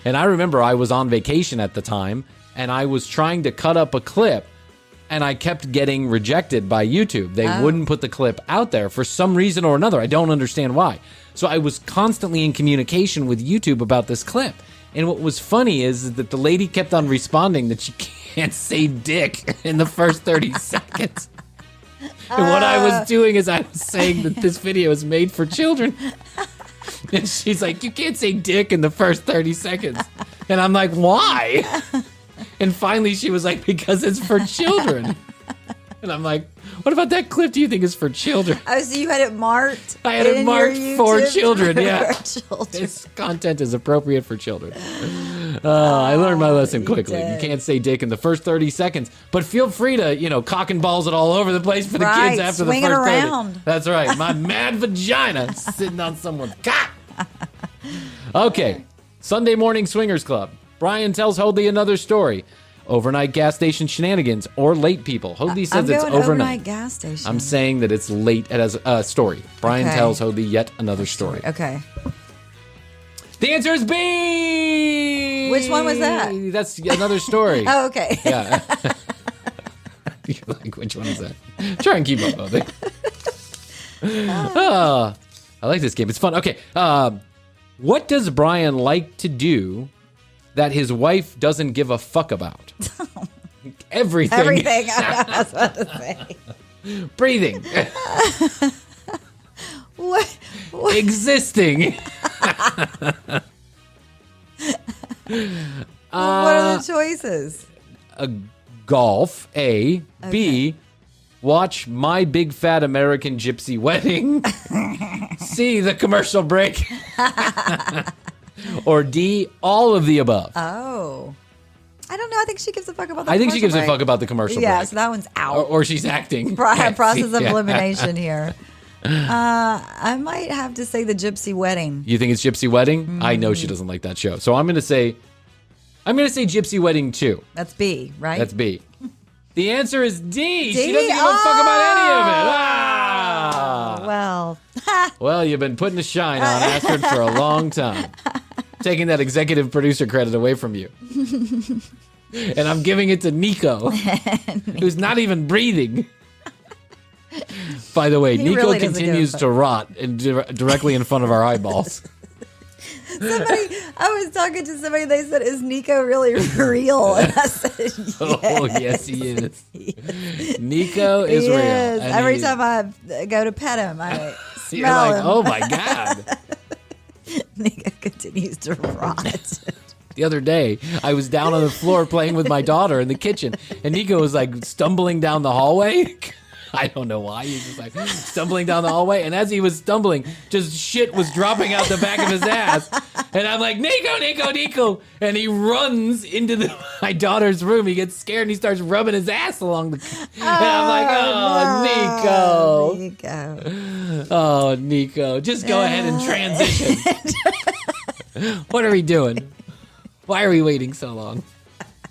Speaker 2: And I remember I was on vacation at the time, and I was trying to cut up a clip, and I kept getting rejected by YouTube. They wouldn't put the clip out there for some reason or another. I don't understand why. So I was constantly in communication with YouTube about this clip. And what was funny is that the lady kept on responding that she can't say dick in the first 30 seconds. And what I was doing is I was saying that this video is made for children. And she's like, you can't say dick in the first 30 seconds. And I'm like, why? And finally she was like, because it's for children. And I'm like, what about that clip do you think is for children?
Speaker 3: Oh, so you had it marked?
Speaker 2: I had it marked for children, yeah.
Speaker 3: For children.
Speaker 2: This content is appropriate for children. I learned my lesson quickly. You can't say dick in the first 30 seconds, but feel free to, cock and balls it all over the place for the kids after the
Speaker 3: swing
Speaker 2: first
Speaker 3: it
Speaker 2: 30.
Speaker 3: around.
Speaker 2: That's right. My mad vagina sitting on someone's cock. Okay. Sunday morning swingers club. Bryan tells Hoadley another story. Overnight gas station shenanigans or late people. Hoadley says it's overnight.
Speaker 3: Gas station.
Speaker 2: I'm saying that it's late as a story. Bryan tells Hoadley yet another story.
Speaker 3: Okay.
Speaker 2: The answer is B.
Speaker 3: Which one was that?
Speaker 2: That's another story.
Speaker 3: Oh, okay.
Speaker 2: Yeah. You're like, which one is that? Try and keep up, Hoadley. I like this game. It's fun. Okay. What does Bryan like to do that his wife doesn't give a fuck about? Everything.
Speaker 3: Everything. I was about to say.
Speaker 2: Breathing.
Speaker 3: What?
Speaker 2: Existing.
Speaker 3: What are the choices?
Speaker 2: Golf, A. Okay. B. Watch My Big Fat American Gypsy Wedding. C. The commercial break. Or D. All of the above.
Speaker 3: Oh. I don't know. I think she gives a fuck about the
Speaker 2: I think she gives
Speaker 3: break.
Speaker 2: a fuck about the commercial break.
Speaker 3: Yeah, so that one's out.
Speaker 2: Or she's acting.
Speaker 3: Process of elimination here. I might have to say the Gypsy Wedding.
Speaker 2: You think it's Gypsy Wedding? Mm. I know she doesn't like that show. So I'm going to say Gypsy Wedding 2.
Speaker 3: That's B, right?
Speaker 2: That's B. The answer is D. She doesn't give a fuck about any of it. Ah!
Speaker 3: Well.
Speaker 2: Well, you've been putting a shine on Astrid for a long time. Taking that executive producer credit away from you. And I'm giving it to Nico, who's not even breathing. By the way, Nico really continues to rot directly in front of our eyeballs.
Speaker 3: I was talking to somebody, they said, is Nico really real? And I said, yes.
Speaker 2: Oh, yes, he is. Nico is real. And
Speaker 3: every time I go to pet him, I smell him.
Speaker 2: Oh, my God.
Speaker 3: Nico continues to rot.
Speaker 2: The other day, I was down on the floor playing with my daughter in the kitchen, and Nico was like stumbling down the hallway. I don't know why. He was just like stumbling down the hallway. And as he was stumbling, just shit was dropping out the back of his ass. And I'm like, Nico, Nico, Nico. And he runs into my daughter's room. He gets scared and he starts rubbing his ass along the... And I'm like, oh, no. Nico. Oh, Nico. Just go ahead and transition. What are we doing? Why are we waiting so long?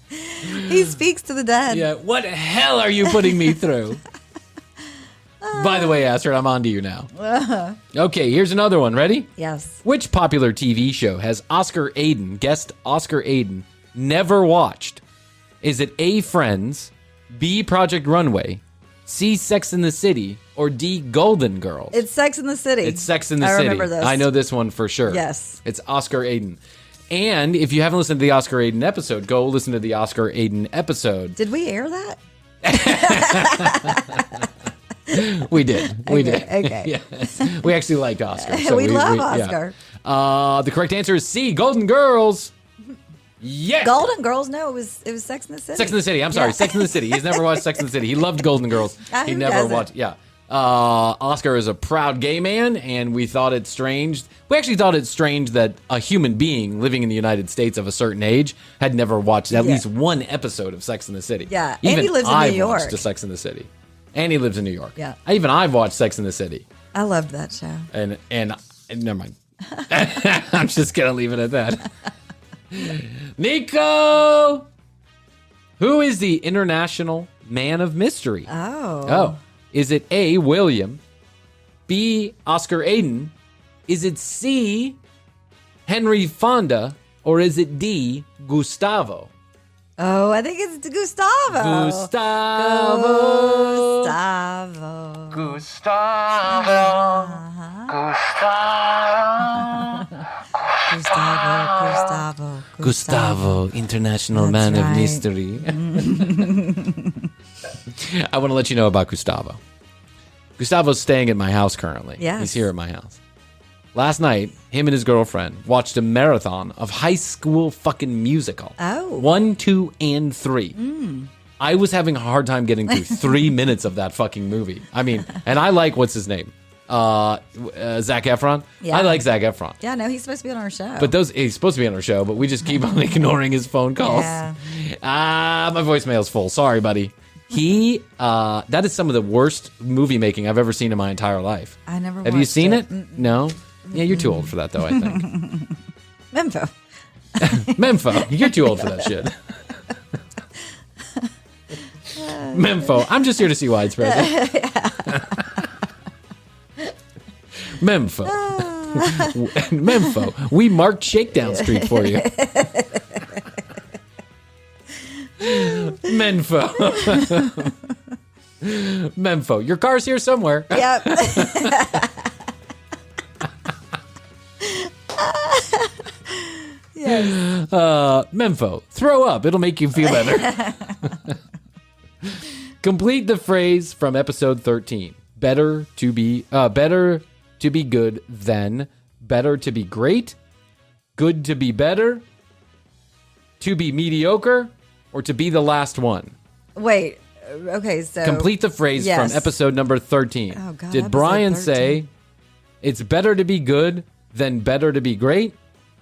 Speaker 3: He speaks to the dead.
Speaker 2: Yeah. What hell are you putting me through? By the way, Astrid, I'm on to you now. Okay, here's another one. Ready?
Speaker 3: Yes.
Speaker 2: Which popular TV show has guest Oscar Aiden, never watched? Is it A, Friends, B, Project Runway, C, Sex and the City, or D, Golden Girls?
Speaker 3: It's Sex and the City.
Speaker 2: It's Sex and the City.
Speaker 3: I remember this.
Speaker 2: I know this one for sure.
Speaker 3: Yes.
Speaker 2: It's Oscar Aiden. And if you haven't listened to the Oscar Aiden episode, go listen to the Oscar Aiden episode.
Speaker 3: Did we air that?
Speaker 2: We did. We did.
Speaker 3: Okay.
Speaker 2: Yes. We actually like Oscar. So
Speaker 3: we love Oscar.
Speaker 2: Yeah. The correct answer is C, Golden Girls. Yes.
Speaker 3: Golden Girls? No, it was Sex and the City.
Speaker 2: Sex and the City. I'm sorry. Sex and the City. He's never watched Sex and the City. He loved Golden Girls. He never watched. Yeah. Oscar is a proud gay man, and we thought it strange. We actually thought it strange that a human being living in the United States of a certain age had never watched at least one episode of Sex in the City.
Speaker 3: Yeah, and he lives in New York.
Speaker 2: Watched Sex in the City, and he lives in New York.
Speaker 3: Yeah,
Speaker 2: I've watched Sex in the City.
Speaker 3: I loved that show.
Speaker 2: And never mind. I'm just gonna leave it at that. Nico, who is the international man of mystery?
Speaker 3: Oh.
Speaker 2: Is it A, William, B, Oscar Aiden, is it C, Henry Fonda, or is it D, Gustavo?
Speaker 3: Oh, I think it's Gustavo.
Speaker 2: Gustavo. Gustavo, international man of mystery. I want to let you know about Gustavo. Gustavo's staying at my house currently.
Speaker 3: Yes.
Speaker 2: He's here at my house. Last night, him and his girlfriend watched a marathon of High School fucking Musical.
Speaker 3: Oh.
Speaker 2: 1, 2, and 3. I was having a hard time getting through 3 minutes of that fucking movie. I mean, and I like, what's his name? Zac Efron.
Speaker 3: Yeah.
Speaker 2: I like Zac Efron.
Speaker 3: Yeah, no, he's supposed to be on our show.
Speaker 2: But he's supposed to be on our show, but we just keep on ignoring his phone calls.
Speaker 3: Yeah.
Speaker 2: My voicemail's full. Sorry, buddy. That is some of the worst movie making I've ever seen in my entire life.
Speaker 3: I never
Speaker 2: Have you
Speaker 3: watched
Speaker 2: seen
Speaker 3: it?
Speaker 2: it? No? Yeah, you're too old for that, though, I think.
Speaker 3: Memphis.
Speaker 2: Mempho, you're too old for that shit. Mempho, I'm just here to see why it's present. Mempho. Mempho, we marked Shakedown Street for you. Menfo. Memfo, your car's here somewhere.
Speaker 3: Yep. Yes.
Speaker 2: Memfo, throw up. It'll make you feel better. Complete the phrase from episode 13. Better to be good than, better to be great, good to be better, to be mediocre, or to be the last one.
Speaker 3: Wait. Okay, so
Speaker 2: complete the phrase from episode number 13.
Speaker 3: Oh, God,
Speaker 2: did Bryan say it's better to be good than better to be great?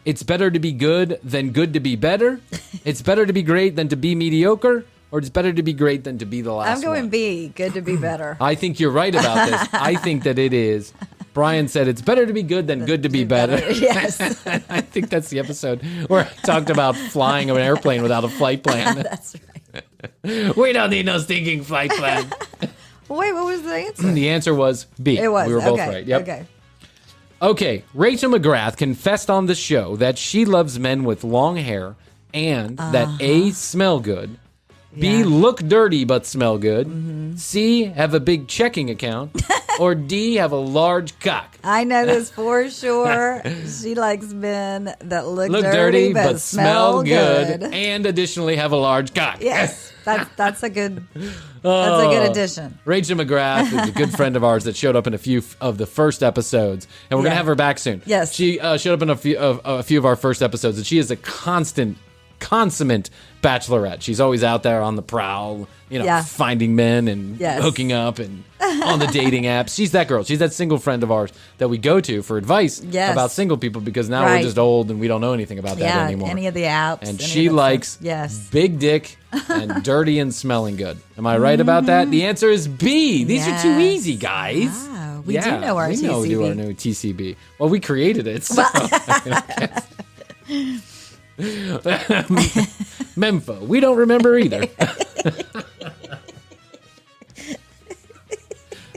Speaker 2: It's better to be good than good to be better? It's better to be great than to be mediocre? Or it's better to be great than to be the last one?
Speaker 3: I'm going B, good to be better.
Speaker 2: I think you're right about this. I think that it is. Bryan said it's better to be good than good to be better.
Speaker 3: Yes.
Speaker 2: I think that's the episode where I talked about flying an airplane without a flight plan.
Speaker 3: That's right.
Speaker 2: We don't need no stinking flight plan.
Speaker 3: Wait, what was the answer?
Speaker 2: The answer was B.
Speaker 3: It was.
Speaker 2: We were both right. Yep. Okay. Rachel McGrath confessed on the show that she loves men with long hair and that A, smell good, B, look dirty but smell good, C, have a big checking account, or D, have a large cock.
Speaker 3: I know this for sure. She likes men that look
Speaker 2: dirty
Speaker 3: but smell good.
Speaker 2: And additionally have a large cock.
Speaker 3: Yes, that's a good addition.
Speaker 2: Rachel McGrath is a good friend of ours that showed up in a few of the first episodes, and we're gonna have her back soon.
Speaker 3: Yes,
Speaker 2: she showed up in a few of our first episodes, and she is a consummate bachelorette. She's always out there on the prowl, finding men and hooking up and on the dating apps. She's that girl. She's that single friend of ours that we go to for advice about single people because now we're just old and we don't know anything about that anymore.
Speaker 3: Any of the apps.
Speaker 2: And she likes big dick and dirty and smelling good. Am I right about that? The answer is B. These are too easy, guys.
Speaker 3: Wow. We do know our TCB.
Speaker 2: We know our new TCB. Well, we created it. So. Memfo. We don't remember either.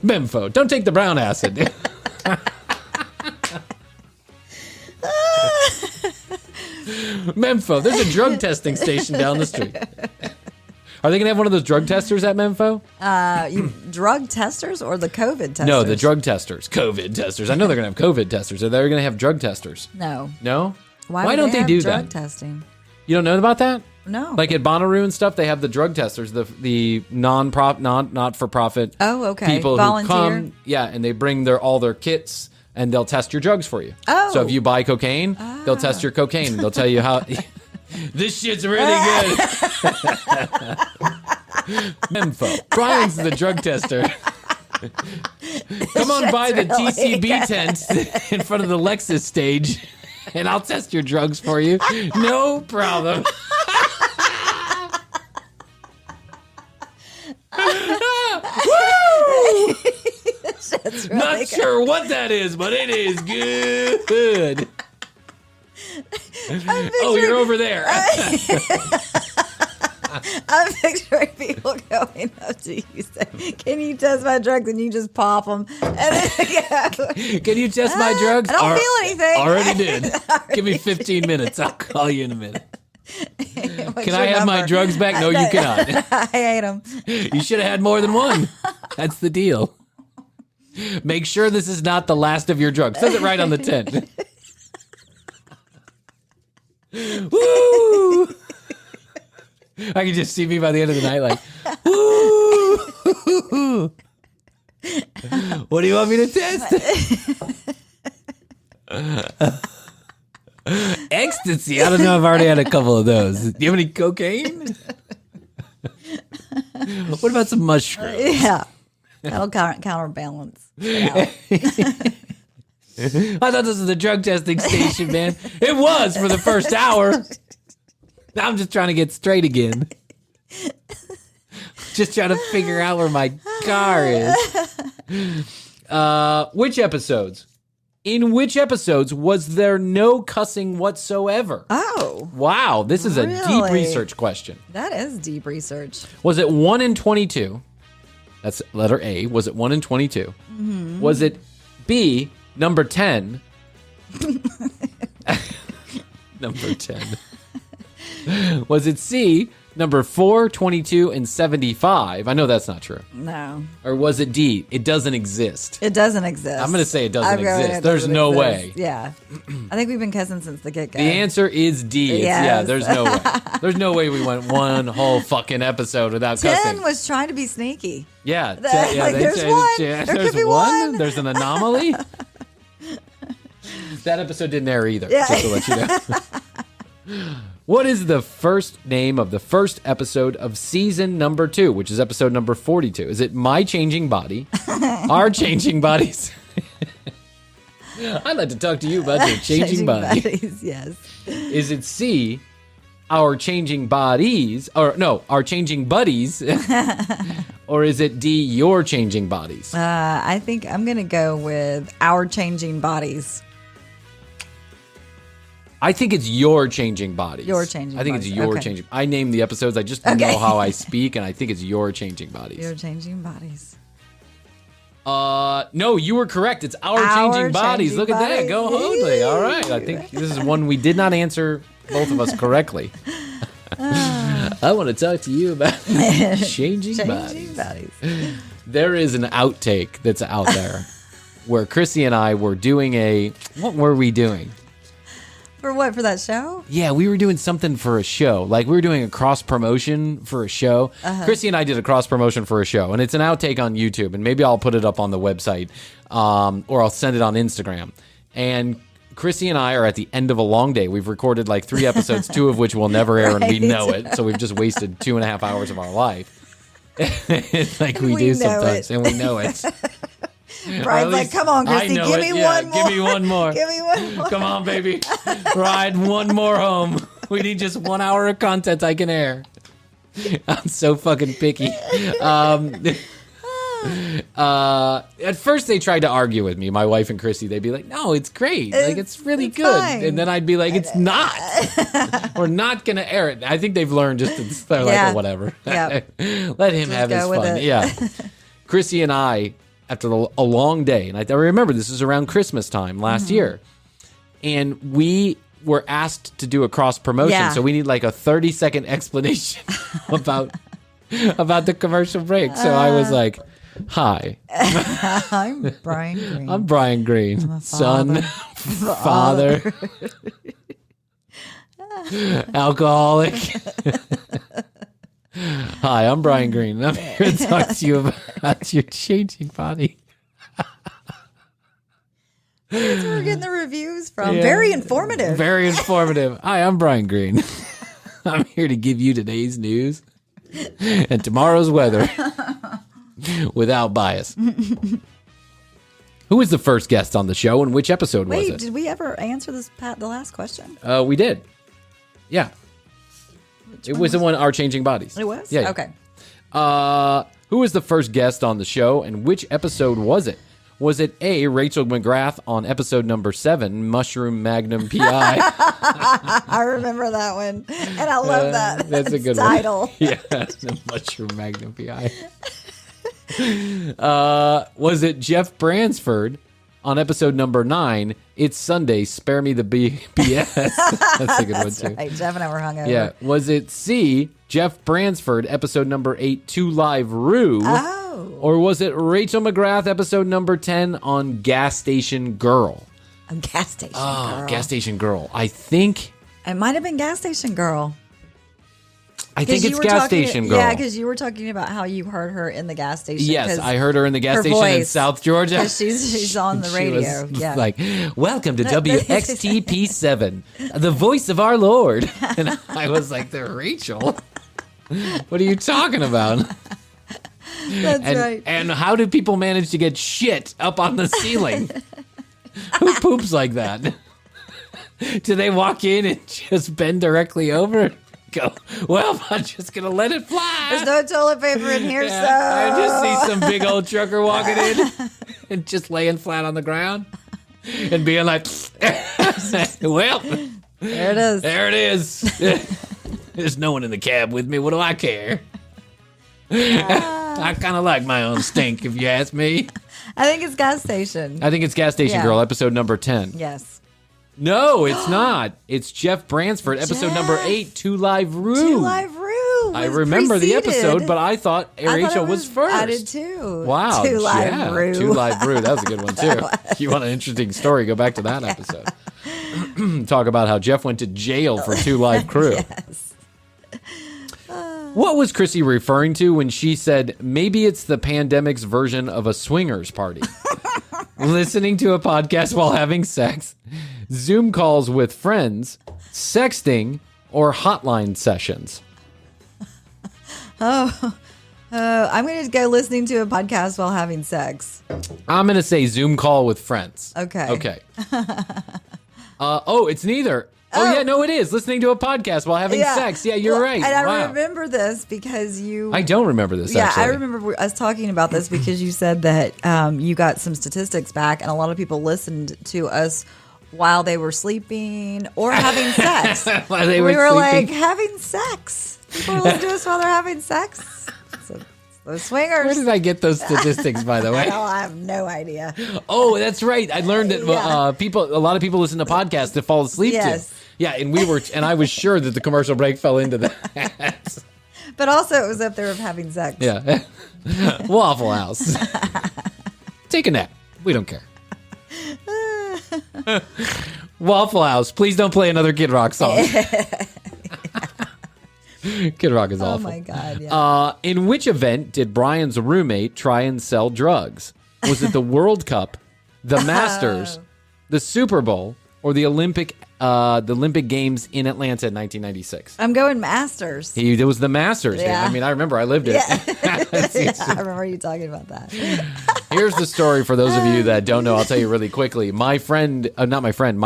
Speaker 2: Memfo. Don't take the brown acid. Memfo. There's a drug testing station down the street. Are they going to have one of those drug testers at Memfo?
Speaker 3: Drug testers or the COVID testers?
Speaker 2: No, the drug testers. COVID testers. I know they're going to have COVID testers. Are they going to have drug testers?
Speaker 3: No.
Speaker 2: No?
Speaker 3: Why
Speaker 2: don't they do
Speaker 3: drug
Speaker 2: that?
Speaker 3: Testing?
Speaker 2: You don't know about that?
Speaker 3: No.
Speaker 2: Like at Bonnaroo and stuff, they have the drug testers, the not for profit.
Speaker 3: Oh, okay.
Speaker 2: People
Speaker 3: Volunteer?
Speaker 2: who come, and they bring all their kits and they'll test your drugs for you.
Speaker 3: Oh.
Speaker 2: So if you buy cocaine, they'll test your cocaine. They'll tell you how this shit's really good. Memfo. Bryan's the drug tester. Come on by the
Speaker 3: really
Speaker 2: TCB tent in front of the Lexus stage, and I'll test your drugs for you. No problem. Woo!
Speaker 3: Really
Speaker 2: Not
Speaker 3: good.
Speaker 2: sure what that is, but it is good. Oh, you're over there.
Speaker 3: I'm picturing people going up to you saying, "Can you test my drugs?" And you just pop them. And then
Speaker 2: Can you test my drugs?
Speaker 3: I don't feel anything.
Speaker 2: Already did. Give me 15 minutes. I'll call you in a minute. Can I have my drugs back? No, you cannot.
Speaker 3: I hate them.
Speaker 2: You should have had more than one. That's the deal. Make sure this is not the last of your drugs. Says it right on the tent. Woo! I can just see me by the end of the night like, woo! What do you want me to test? Ecstasy. I don't know. I've already had a couple of those. Do you have any cocaine? What about some mushrooms?
Speaker 3: Yeah. That'll counterbalance.
Speaker 2: I thought this was a drug testing station, man. It was for the first hour. Now I'm just trying to get straight again. Just trying to figure out where my car is. Which episodes? In which episodes was there no cussing whatsoever?
Speaker 3: Oh.
Speaker 2: Wow, this is a deep
Speaker 3: Really?
Speaker 2: research question.
Speaker 3: That is deep research.
Speaker 2: Was it 1 in 22? That's letter A. Was it 1 in 22?
Speaker 3: Mm-hmm.
Speaker 2: Was it B, number 10? Number 10. Was it C, number 4, 22, and 75? I know that's not true.
Speaker 3: No.
Speaker 2: Or was it D, it doesn't exist?
Speaker 3: It doesn't exist.
Speaker 2: I'm going to say it doesn't
Speaker 3: I'm going
Speaker 2: exist.
Speaker 3: it
Speaker 2: There's
Speaker 3: doesn't
Speaker 2: no
Speaker 3: exist.
Speaker 2: way.
Speaker 3: Yeah. I think we've been cussing since the get-go.
Speaker 2: The answer is D. It's,
Speaker 3: Yes.
Speaker 2: Yeah, there's no way. There's no way we went one whole fucking episode without
Speaker 3: 10
Speaker 2: cussing.
Speaker 3: was trying to be sneaky.
Speaker 2: Yeah,
Speaker 3: Like,
Speaker 2: they
Speaker 3: there's
Speaker 2: say
Speaker 3: one.
Speaker 2: there's
Speaker 3: There could be
Speaker 2: one.
Speaker 3: one.
Speaker 2: There's an anomaly. That episode didn't air either.
Speaker 3: Yeah.
Speaker 2: Just to let you know. What is the first name of the first episode of season number 2, which is episode number 42? Is it My Changing Body? Our Changing Bodies? I'd like to talk to you about your changing body.
Speaker 3: Bodies, yes.
Speaker 2: Is it C, Our Changing Bodies? Or no, Our Changing Buddies? Or is it D, Your Changing Bodies?
Speaker 3: I think I'm going to go with Our Changing Bodies.
Speaker 2: I think it's Your Changing Bodies.
Speaker 3: Your Changing
Speaker 2: I think
Speaker 3: Bodies.
Speaker 2: it's Your
Speaker 3: Okay.
Speaker 2: Changing. I name the episodes. I just know how I speak, and I think it's Your Changing Bodies.
Speaker 3: Your Changing Bodies.
Speaker 2: No, you were correct. It's Our Changing Bodies.
Speaker 3: Changing
Speaker 2: Look at that.
Speaker 3: Bodies.
Speaker 2: Go Hoadley. All right. I think this is one we did not answer, both of us, correctly. I want to talk to you about changing bodies. There is an outtake that's out there where Krissy and I were doing what were we doing?
Speaker 3: For what? For that show?
Speaker 2: Yeah, we were doing something for a show. Like, we were doing a cross promotion for a show. Krissy and I did a cross promotion for a show, and it's an outtake on YouTube, and maybe I'll put it up on the website, or I'll send it on Instagram. And Krissy and I are at the end of a long day. We've recorded like 3 episodes, 2 of which will never air, and we know it. So we've just wasted 2.5 hours of our life. Like we do sometimes, and we know it.
Speaker 3: Brian's like, come on, Krissy, give me one more.
Speaker 2: Give me one more.
Speaker 3: Give me one more.
Speaker 2: Come on, baby. Ride one more home. We need just 1 hour of content I can air. I'm so fucking picky. At first, they tried to argue with me, my wife and Krissy. They'd be like, no, it's great. Like, it's really good.
Speaker 3: fine.
Speaker 2: And then I'd be like, it's not. We're not going to air it. I think they've learned they're like, oh, whatever.
Speaker 3: Yep.
Speaker 2: Let him
Speaker 3: Just
Speaker 2: have his
Speaker 3: go with
Speaker 2: fun.
Speaker 3: it.
Speaker 2: Yeah. Krissy and I, after a long day, and I remember this was around Christmas time last year, and we were asked to do a cross promotion,
Speaker 3: Yeah.
Speaker 2: so we need like a 30-second explanation about the commercial break. So I was like, hi,
Speaker 3: I'm Bryan Green.
Speaker 2: I'm Bryan Green, son, father, alcoholic. Hi, I'm Bryan Green, and I'm here to talk to you about your changing body.
Speaker 3: That's where we're getting the reviews from.
Speaker 2: Yeah.
Speaker 3: Very informative.
Speaker 2: Very informative. Hi, I'm Bryan Green. I'm here to give you today's news and tomorrow's weather without bias. Who was the first guest on the show and which episode was
Speaker 3: Wait,
Speaker 2: it?
Speaker 3: did we ever answer the last question?
Speaker 2: We did. Yeah. It was the one, Our Changing Bodies.
Speaker 3: It was?
Speaker 2: Yeah.
Speaker 3: Okay.
Speaker 2: Who was the first guest on the show and which episode was it? Was it A, Rachel McGrath on episode number 7, Mushroom Magnum PI?
Speaker 3: I remember that one. And I love that.
Speaker 2: That's a good
Speaker 3: title.
Speaker 2: one. Yeah, the Mushroom Magnum PI. Was it Jeff Bransford on episode number 9, It's Sunday, Spare Me the BS? That's a good one, too.
Speaker 3: Right. Jeff and I were hungover.
Speaker 2: Yeah. Was it C, Jeff Bransford, episode number 8, 2 Live Rue?
Speaker 3: Oh.
Speaker 2: Or was it Rachel McGrath, episode number 10 on Gas Station Girl?
Speaker 3: A gas station
Speaker 2: Oh,
Speaker 3: girl.
Speaker 2: Gas Station Girl. I think
Speaker 3: It might have been Gas Station Girl.
Speaker 2: it's Gas Station Girl.
Speaker 3: Yeah, because you were talking about how you heard her in the gas station.
Speaker 2: Yes, I heard her in the gas
Speaker 3: her
Speaker 2: station in
Speaker 3: voice.
Speaker 2: South Georgia.
Speaker 3: 'Cause she's on the
Speaker 2: She
Speaker 3: radio.
Speaker 2: was
Speaker 3: Yeah.
Speaker 2: like, welcome to WXTP7, the voice of our Lord. And I was like, they're Rachel. What are you talking about?
Speaker 3: That's
Speaker 2: And,
Speaker 3: right.
Speaker 2: and how do people manage to get shit up on the ceiling? Who poops like that? Do they walk in and just bend directly over? Go, well, I'm just going to let it fly.
Speaker 3: There's no toilet paper in here, so.
Speaker 2: I just see some big old trucker walking in and just laying flat on the ground and being like, well,
Speaker 3: There it is.
Speaker 2: there it is. There's no one in the cab with me. What do I care? I kind of like my own stink, if you ask me.
Speaker 3: I think it's gas station.
Speaker 2: I think it's Gas Station
Speaker 3: Yeah.
Speaker 2: Girl, episode number 10.
Speaker 3: Yes.
Speaker 2: No, it's not. It's Jeff Bransford, episode number 8, 2 Live Rue.
Speaker 3: 2 Live Rue.
Speaker 2: I
Speaker 3: was
Speaker 2: remember the
Speaker 3: preceded.
Speaker 2: episode, but I thought
Speaker 3: I thought
Speaker 2: Rachel
Speaker 3: it
Speaker 2: was first.
Speaker 3: I did too.
Speaker 2: Wow.
Speaker 3: 2 Live
Speaker 2: yeah,
Speaker 3: Rue.
Speaker 2: 2 Live Rue. That was a good one, too. If you want an interesting story, go back to that episode. Talk about how Jeff went to jail for 2 Live Crew.
Speaker 3: Yes.
Speaker 2: What was Krissy referring to when she said, maybe it's the pandemic's version of a swingers party? Listening to a podcast while having sex, Zoom calls with friends, sexting, or hotline sessions?
Speaker 3: I'm going to go listening to a podcast while having sex.
Speaker 2: I'm going to say Zoom call with friends.
Speaker 3: Okay.
Speaker 2: Okay. It's neither. Oh, yeah, no, it is. Listening to a podcast while having sex. Yeah, you're right.
Speaker 3: And I
Speaker 2: Wow.
Speaker 3: remember this because you.
Speaker 2: I don't remember this,
Speaker 3: Yeah,
Speaker 2: actually.
Speaker 3: I remember us talking about this because you said that you got some statistics back, and a lot of people listened to us while they were sleeping or having sex.
Speaker 2: While they
Speaker 3: we
Speaker 2: were
Speaker 3: were
Speaker 2: sleeping.
Speaker 3: like, having sex. People listen to us while they're having sex. So, those swingers.
Speaker 2: Where did I get those statistics, by the way?
Speaker 3: Oh, I have no idea.
Speaker 2: Oh, that's right. I learned that a lot of people listen to podcasts to fall asleep
Speaker 3: Yes.
Speaker 2: to. Yeah, and I was sure that the commercial break fell into that.
Speaker 3: But also, it was up there of having sex.
Speaker 2: Yeah. Waffle House. Take a nap. We don't care. Waffle House. Please don't play another Kid Rock song. Kid Rock is awful.
Speaker 3: Oh my God. Yeah.
Speaker 2: In which event did Brian's roommate try and sell drugs? Was it the World Cup, the Masters, the Super Bowl, or the Olympic Games in Atlanta in 1996?
Speaker 3: I'm going Masters.
Speaker 2: It was the Masters.
Speaker 3: Yeah.
Speaker 2: I mean, I remember. I lived it.
Speaker 3: Yeah, I remember you talking about that.
Speaker 2: Here's the story for those of you that don't know. I'll tell you really quickly. My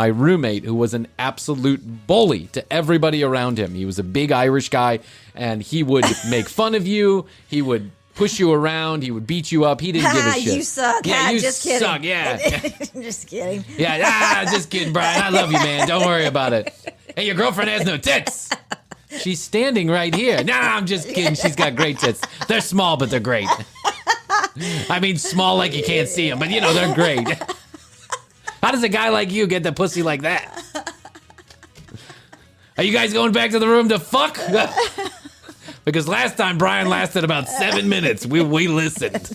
Speaker 2: roommate, who was an absolute bully to everybody around him. He was a big Irish guy, and he would make fun of you. He would push you around. He would beat you up. He didn't give a shit.
Speaker 3: You suck.
Speaker 2: Yeah, you
Speaker 3: just kidding.
Speaker 2: suck. Yeah.
Speaker 3: Just kidding.
Speaker 2: Yeah, just kidding, Brian. I love you, man. Don't worry about it. Hey, your girlfriend has no tits. She's standing right here. Nah, I'm just kidding. She's got great tits. They're small, but they're great. I mean, small like you can't see them, but they're great. How does a guy like you get the pussy like that? Are you guys going back to the room to fuck? Because last time Brian lasted about 7 minutes. We listened.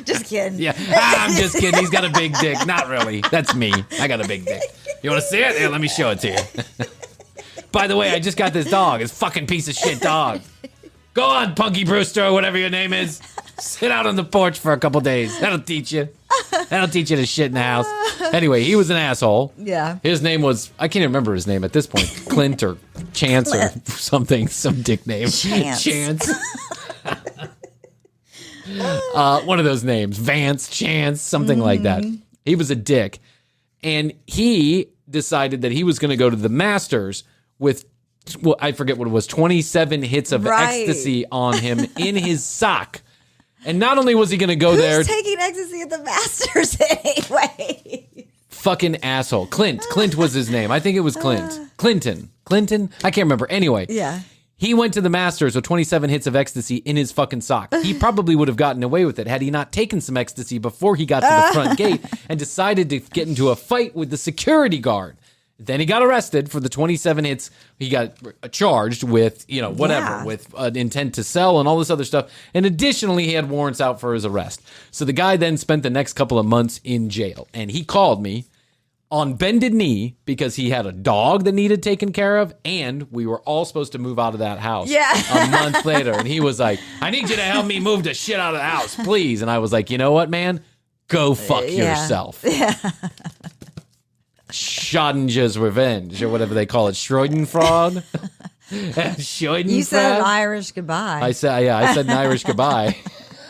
Speaker 3: Just kidding.
Speaker 2: Yeah, I'm just kidding. He's got a big dick. Not really. That's me. I got a big dick. You want to see it? Here, let me show it to you. By the way, I just got this dog. It's fucking piece of shit dog. Go on, Punky Brewster, or whatever your name is. Sit out on the porch for a couple days. That'll teach you. That'll teach you to shit in the house. Anyway, he was an asshole.
Speaker 3: Yeah.
Speaker 2: His name was, I can't remember his name at this point. Clint or Chance or something. Some dick name.
Speaker 3: Chance.
Speaker 2: One of those names, Vance, Chance, something like that. He was a dick. And he decided that he was going to go to the Masters with, well, I forget what it was, 27 hits of ecstasy on him in his sock. And not only was he going to go there.
Speaker 3: Who's taking ecstasy at the Masters anyway?
Speaker 2: Fucking asshole. Clint was his name. I think it was Clinton. I can't remember. Anyway.
Speaker 3: Yeah.
Speaker 2: He went to the Masters with 27 hits of ecstasy in his fucking sock. He probably would have gotten away with it had he not taken some ecstasy before he got to the front gate and decided to get into a fight with the security guard. Then he got arrested for the 27 hits. He got charged with, with an intent to sell and all this other stuff. And additionally, he had warrants out for his arrest. So the guy then spent the next couple of months in jail. And he called me on bended knee because he had a dog that needed taken care of, and we were all supposed to move out of that house a month later. And he was like, I need you to help me move the shit out of the house, please. And I was like, you know what, man? Go fuck yourself. Yeah. Schrödinger's revenge, or whatever they call it. Schadenfreude? Schadenfreude?
Speaker 3: You said an Irish goodbye.
Speaker 2: I said an Irish goodbye.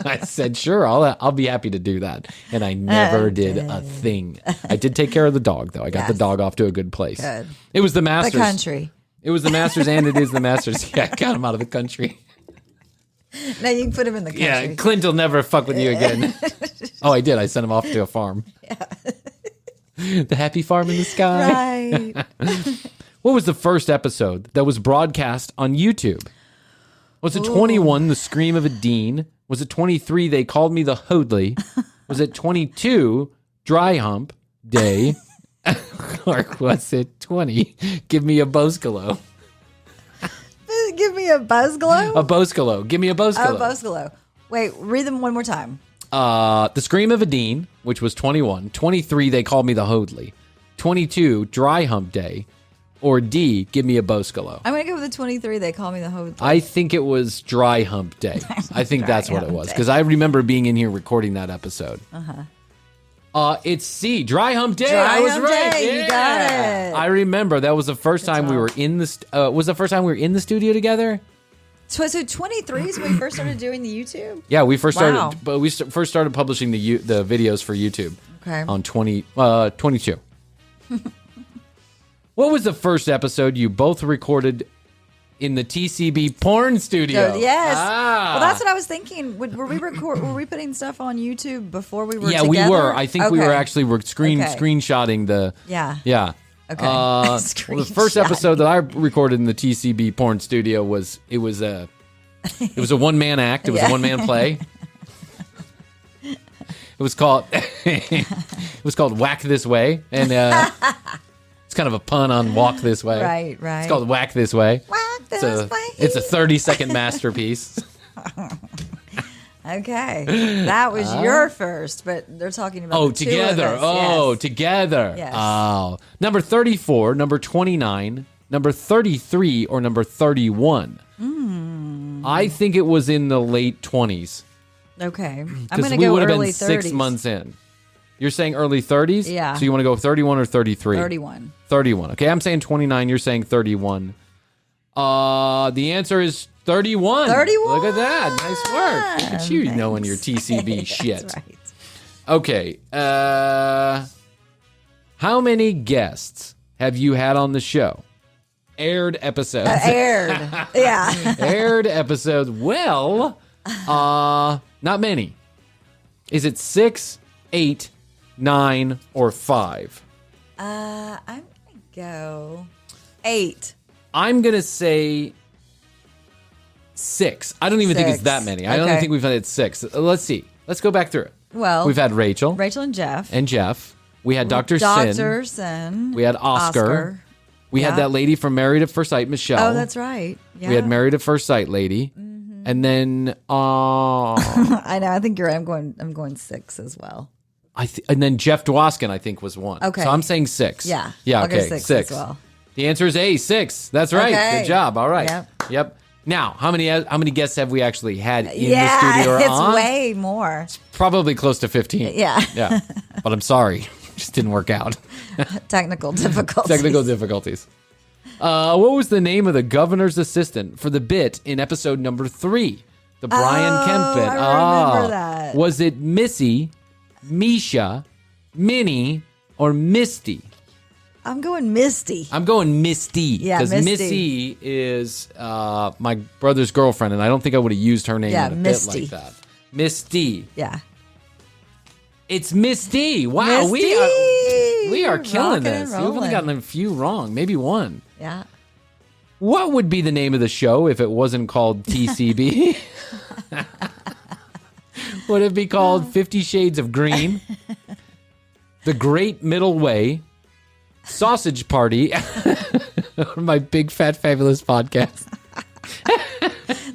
Speaker 2: I said, sure, I'll be happy to do that. And I never did a thing. I did take care of the dog, though. I got the dog off to a good place.
Speaker 3: Good.
Speaker 2: It was the Masters.
Speaker 3: The country.
Speaker 2: It was the Masters, and it is the Masters. Yeah, I got him out of the country.
Speaker 3: Now you can put him in the country.
Speaker 2: Yeah, Clint will never fuck with you again. Oh, I did. I sent him off to a farm. Yeah. The happy farm in the sky.
Speaker 3: Right.
Speaker 2: What was the first episode that was broadcast on YouTube? Was it 21, The Scream of a Dean? Was it 23, They Called Me the Hoadley? Was it 22, Dry Hump Day? Or was it 20, Give Me a Boscalo?
Speaker 3: Give me a buzzglow?
Speaker 2: A Boscalo. Give me a Boscalo.
Speaker 3: Oh, Boscalo. Wait, read them one more time.
Speaker 2: The Scream of a Dean, which was 21. 23, They Called Me the Hoadley. 22, Dry Hump Day. Or D, Give Me a Boscalo.
Speaker 3: I'm going to go with the 23, They Call Me the Hoadley.
Speaker 2: I think it was Dry Hump Day. I think that's what it was. Because I remember being in here recording that episode. It's C, Dry Hump Day. I was right.
Speaker 3: Day.
Speaker 2: Yeah.
Speaker 3: You got it.
Speaker 2: I remember that was the first time we were in the was the first time we were in the studio together?
Speaker 3: So 23 is when we first started doing the YouTube?
Speaker 2: Yeah, we first started
Speaker 3: Wow.
Speaker 2: but we first started publishing the videos for YouTube.
Speaker 3: Okay.
Speaker 2: On 22. What was the first episode you both recorded in the TCB porn studio?
Speaker 3: Yes.
Speaker 2: Ah.
Speaker 3: Well, that's what I was thinking. Were we putting stuff on YouTube before we were
Speaker 2: Yeah,
Speaker 3: together?
Speaker 2: we were. I think we were actually
Speaker 3: Okay.
Speaker 2: screenshotting the.
Speaker 3: Yeah.
Speaker 2: Yeah.
Speaker 3: Okay.
Speaker 2: Well, the first episode that I recorded in the TCB porn studio was a one-man act. It was a one-man play. It was called Whack This Way, and it's kind of a pun on Walk This Way.
Speaker 3: Right.
Speaker 2: It's called Whack This Way.
Speaker 3: Whack This Way.
Speaker 2: It's a 30-second masterpiece.
Speaker 3: Okay. That was your first, but they're talking about the two
Speaker 2: together.
Speaker 3: of us. Yes.
Speaker 2: Together.
Speaker 3: Yes.
Speaker 2: Oh. Number 34, number 29, number 33, or number 31. I think it was in the late 20s.
Speaker 3: Okay. I'm going
Speaker 2: Because
Speaker 3: to
Speaker 2: we
Speaker 3: go
Speaker 2: would have
Speaker 3: early
Speaker 2: been
Speaker 3: 30s.
Speaker 2: 6 months in. You're saying early 30s?
Speaker 3: Yeah.
Speaker 2: So you want to go 31 or 33?
Speaker 3: 31.
Speaker 2: 31. Okay, I'm saying 29. You're saying 31. The answer is 31.
Speaker 3: 31.
Speaker 2: Look at that. Nice work. Look at you knowing your TCB shit.
Speaker 3: That's right.
Speaker 2: Okay. How many guests have you had on the show? Aired episodes.
Speaker 3: Aired. Yeah.
Speaker 2: Aired episodes. Well, not many. Is it 6, 8, 9, or 5?
Speaker 3: I'm going to go 8.
Speaker 2: I'm going to say 6. I don't even think it's that many. I don't
Speaker 3: Okay.
Speaker 2: think we've had 6. Let's see. Let's go back through it.
Speaker 3: Well,
Speaker 2: We've had Rachel
Speaker 3: and Jeff.
Speaker 2: and Jeff. We had Dr.
Speaker 3: Dr.
Speaker 2: Sin.
Speaker 3: Sin.
Speaker 2: We had Oscar. We had that lady from Married at First Sight, Michelle.
Speaker 3: Oh, that's right. Yeah.
Speaker 2: We had Married at First Sight lady. And then
Speaker 3: I know. I think you're right. I'm going 6 as well.
Speaker 2: and then Jeff Dwoskin, I think, was 1.
Speaker 3: Okay.
Speaker 2: So I'm saying 6.
Speaker 3: Yeah.
Speaker 2: Yeah,
Speaker 3: I'll go
Speaker 2: okay.
Speaker 3: 6
Speaker 2: 6.
Speaker 3: as well.
Speaker 2: The answer is A, 6. That's right.
Speaker 3: Okay.
Speaker 2: Good job. All right.
Speaker 3: Yep.
Speaker 2: Now, how many guests have we actually had in the
Speaker 3: Yeah,
Speaker 2: studio or
Speaker 3: it's
Speaker 2: on?
Speaker 3: way more.
Speaker 2: Probably close to 15.
Speaker 3: Yeah.
Speaker 2: Yeah. But I'm sorry. Just didn't work out.
Speaker 3: Technical difficulties.
Speaker 2: Technical difficulties. What was the name of the governor's assistant for the bit in episode number 3? The Brian Kemp bit.
Speaker 3: I remember that.
Speaker 2: Was it Missy, Misha, Minnie, or Misty?
Speaker 3: I'm going Misty.
Speaker 2: I'm going Misty.
Speaker 3: Yeah,
Speaker 2: because
Speaker 3: Misty.
Speaker 2: Missy is my brother's girlfriend, and I don't think I would have used her name in a
Speaker 3: Misty.
Speaker 2: bit like that. Misty.
Speaker 3: Yeah.
Speaker 2: It's Misty. Wow,
Speaker 3: Misty!
Speaker 2: we are killing
Speaker 3: Rocking and
Speaker 2: this. We've only
Speaker 3: rolling.
Speaker 2: gotten a few wrong, maybe one.
Speaker 3: Yeah.
Speaker 2: What would be the name of the show if it wasn't called TCB? Would it be called 50 Shades of Green? The Great Middle Way? Sausage Party? Or My Big Fat Fabulous Podcast?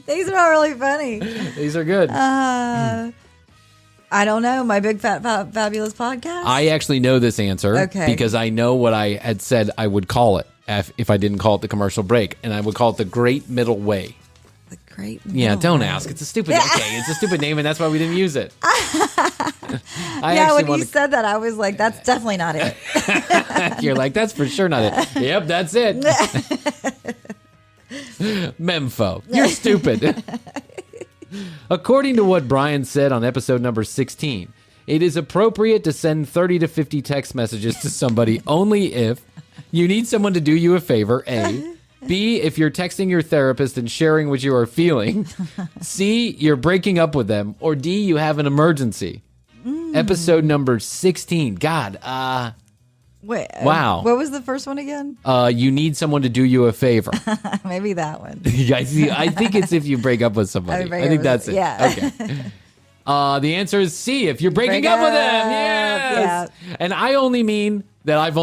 Speaker 3: These are all really funny.
Speaker 2: These are good.
Speaker 3: I don't know. My Big Fat Fabulous Podcast?
Speaker 2: I actually know this answer
Speaker 3: Okay.
Speaker 2: because I know what I had said I would call it if I didn't call it the commercial break, and I would call it the Great Middle Way.
Speaker 3: The Great
Speaker 2: Yeah,
Speaker 3: Middle
Speaker 2: don't
Speaker 3: Way.
Speaker 2: ask. It's a stupid. Okay, it's a stupid name, and that's why we didn't use it.
Speaker 3: Yeah, when you said that, I was like, that's definitely not it.
Speaker 2: You're like, that's for sure not it. Yep, that's it. Memfo, you're stupid. According to what Brian said on episode number 16, it is appropriate to send 30 to 50 text messages to somebody only if you need someone to do you a favor, A. B, if you're texting your therapist and sharing what you are feeling. C, you're breaking up with them. Or D, you have an emergency. Episode number 16. God,
Speaker 3: Wait,
Speaker 2: Wow.
Speaker 3: What was the first one again?
Speaker 2: you need someone to do you a favor.
Speaker 3: Maybe that one.
Speaker 2: I think it's if you break up with somebody.
Speaker 3: break
Speaker 2: I
Speaker 3: up
Speaker 2: think
Speaker 3: with
Speaker 2: that's
Speaker 3: them.
Speaker 2: it.
Speaker 3: Yeah.
Speaker 2: Okay. The answer is C. If you're breaking
Speaker 3: Break
Speaker 2: up with them,
Speaker 3: up.
Speaker 2: yes. And I only mean that I've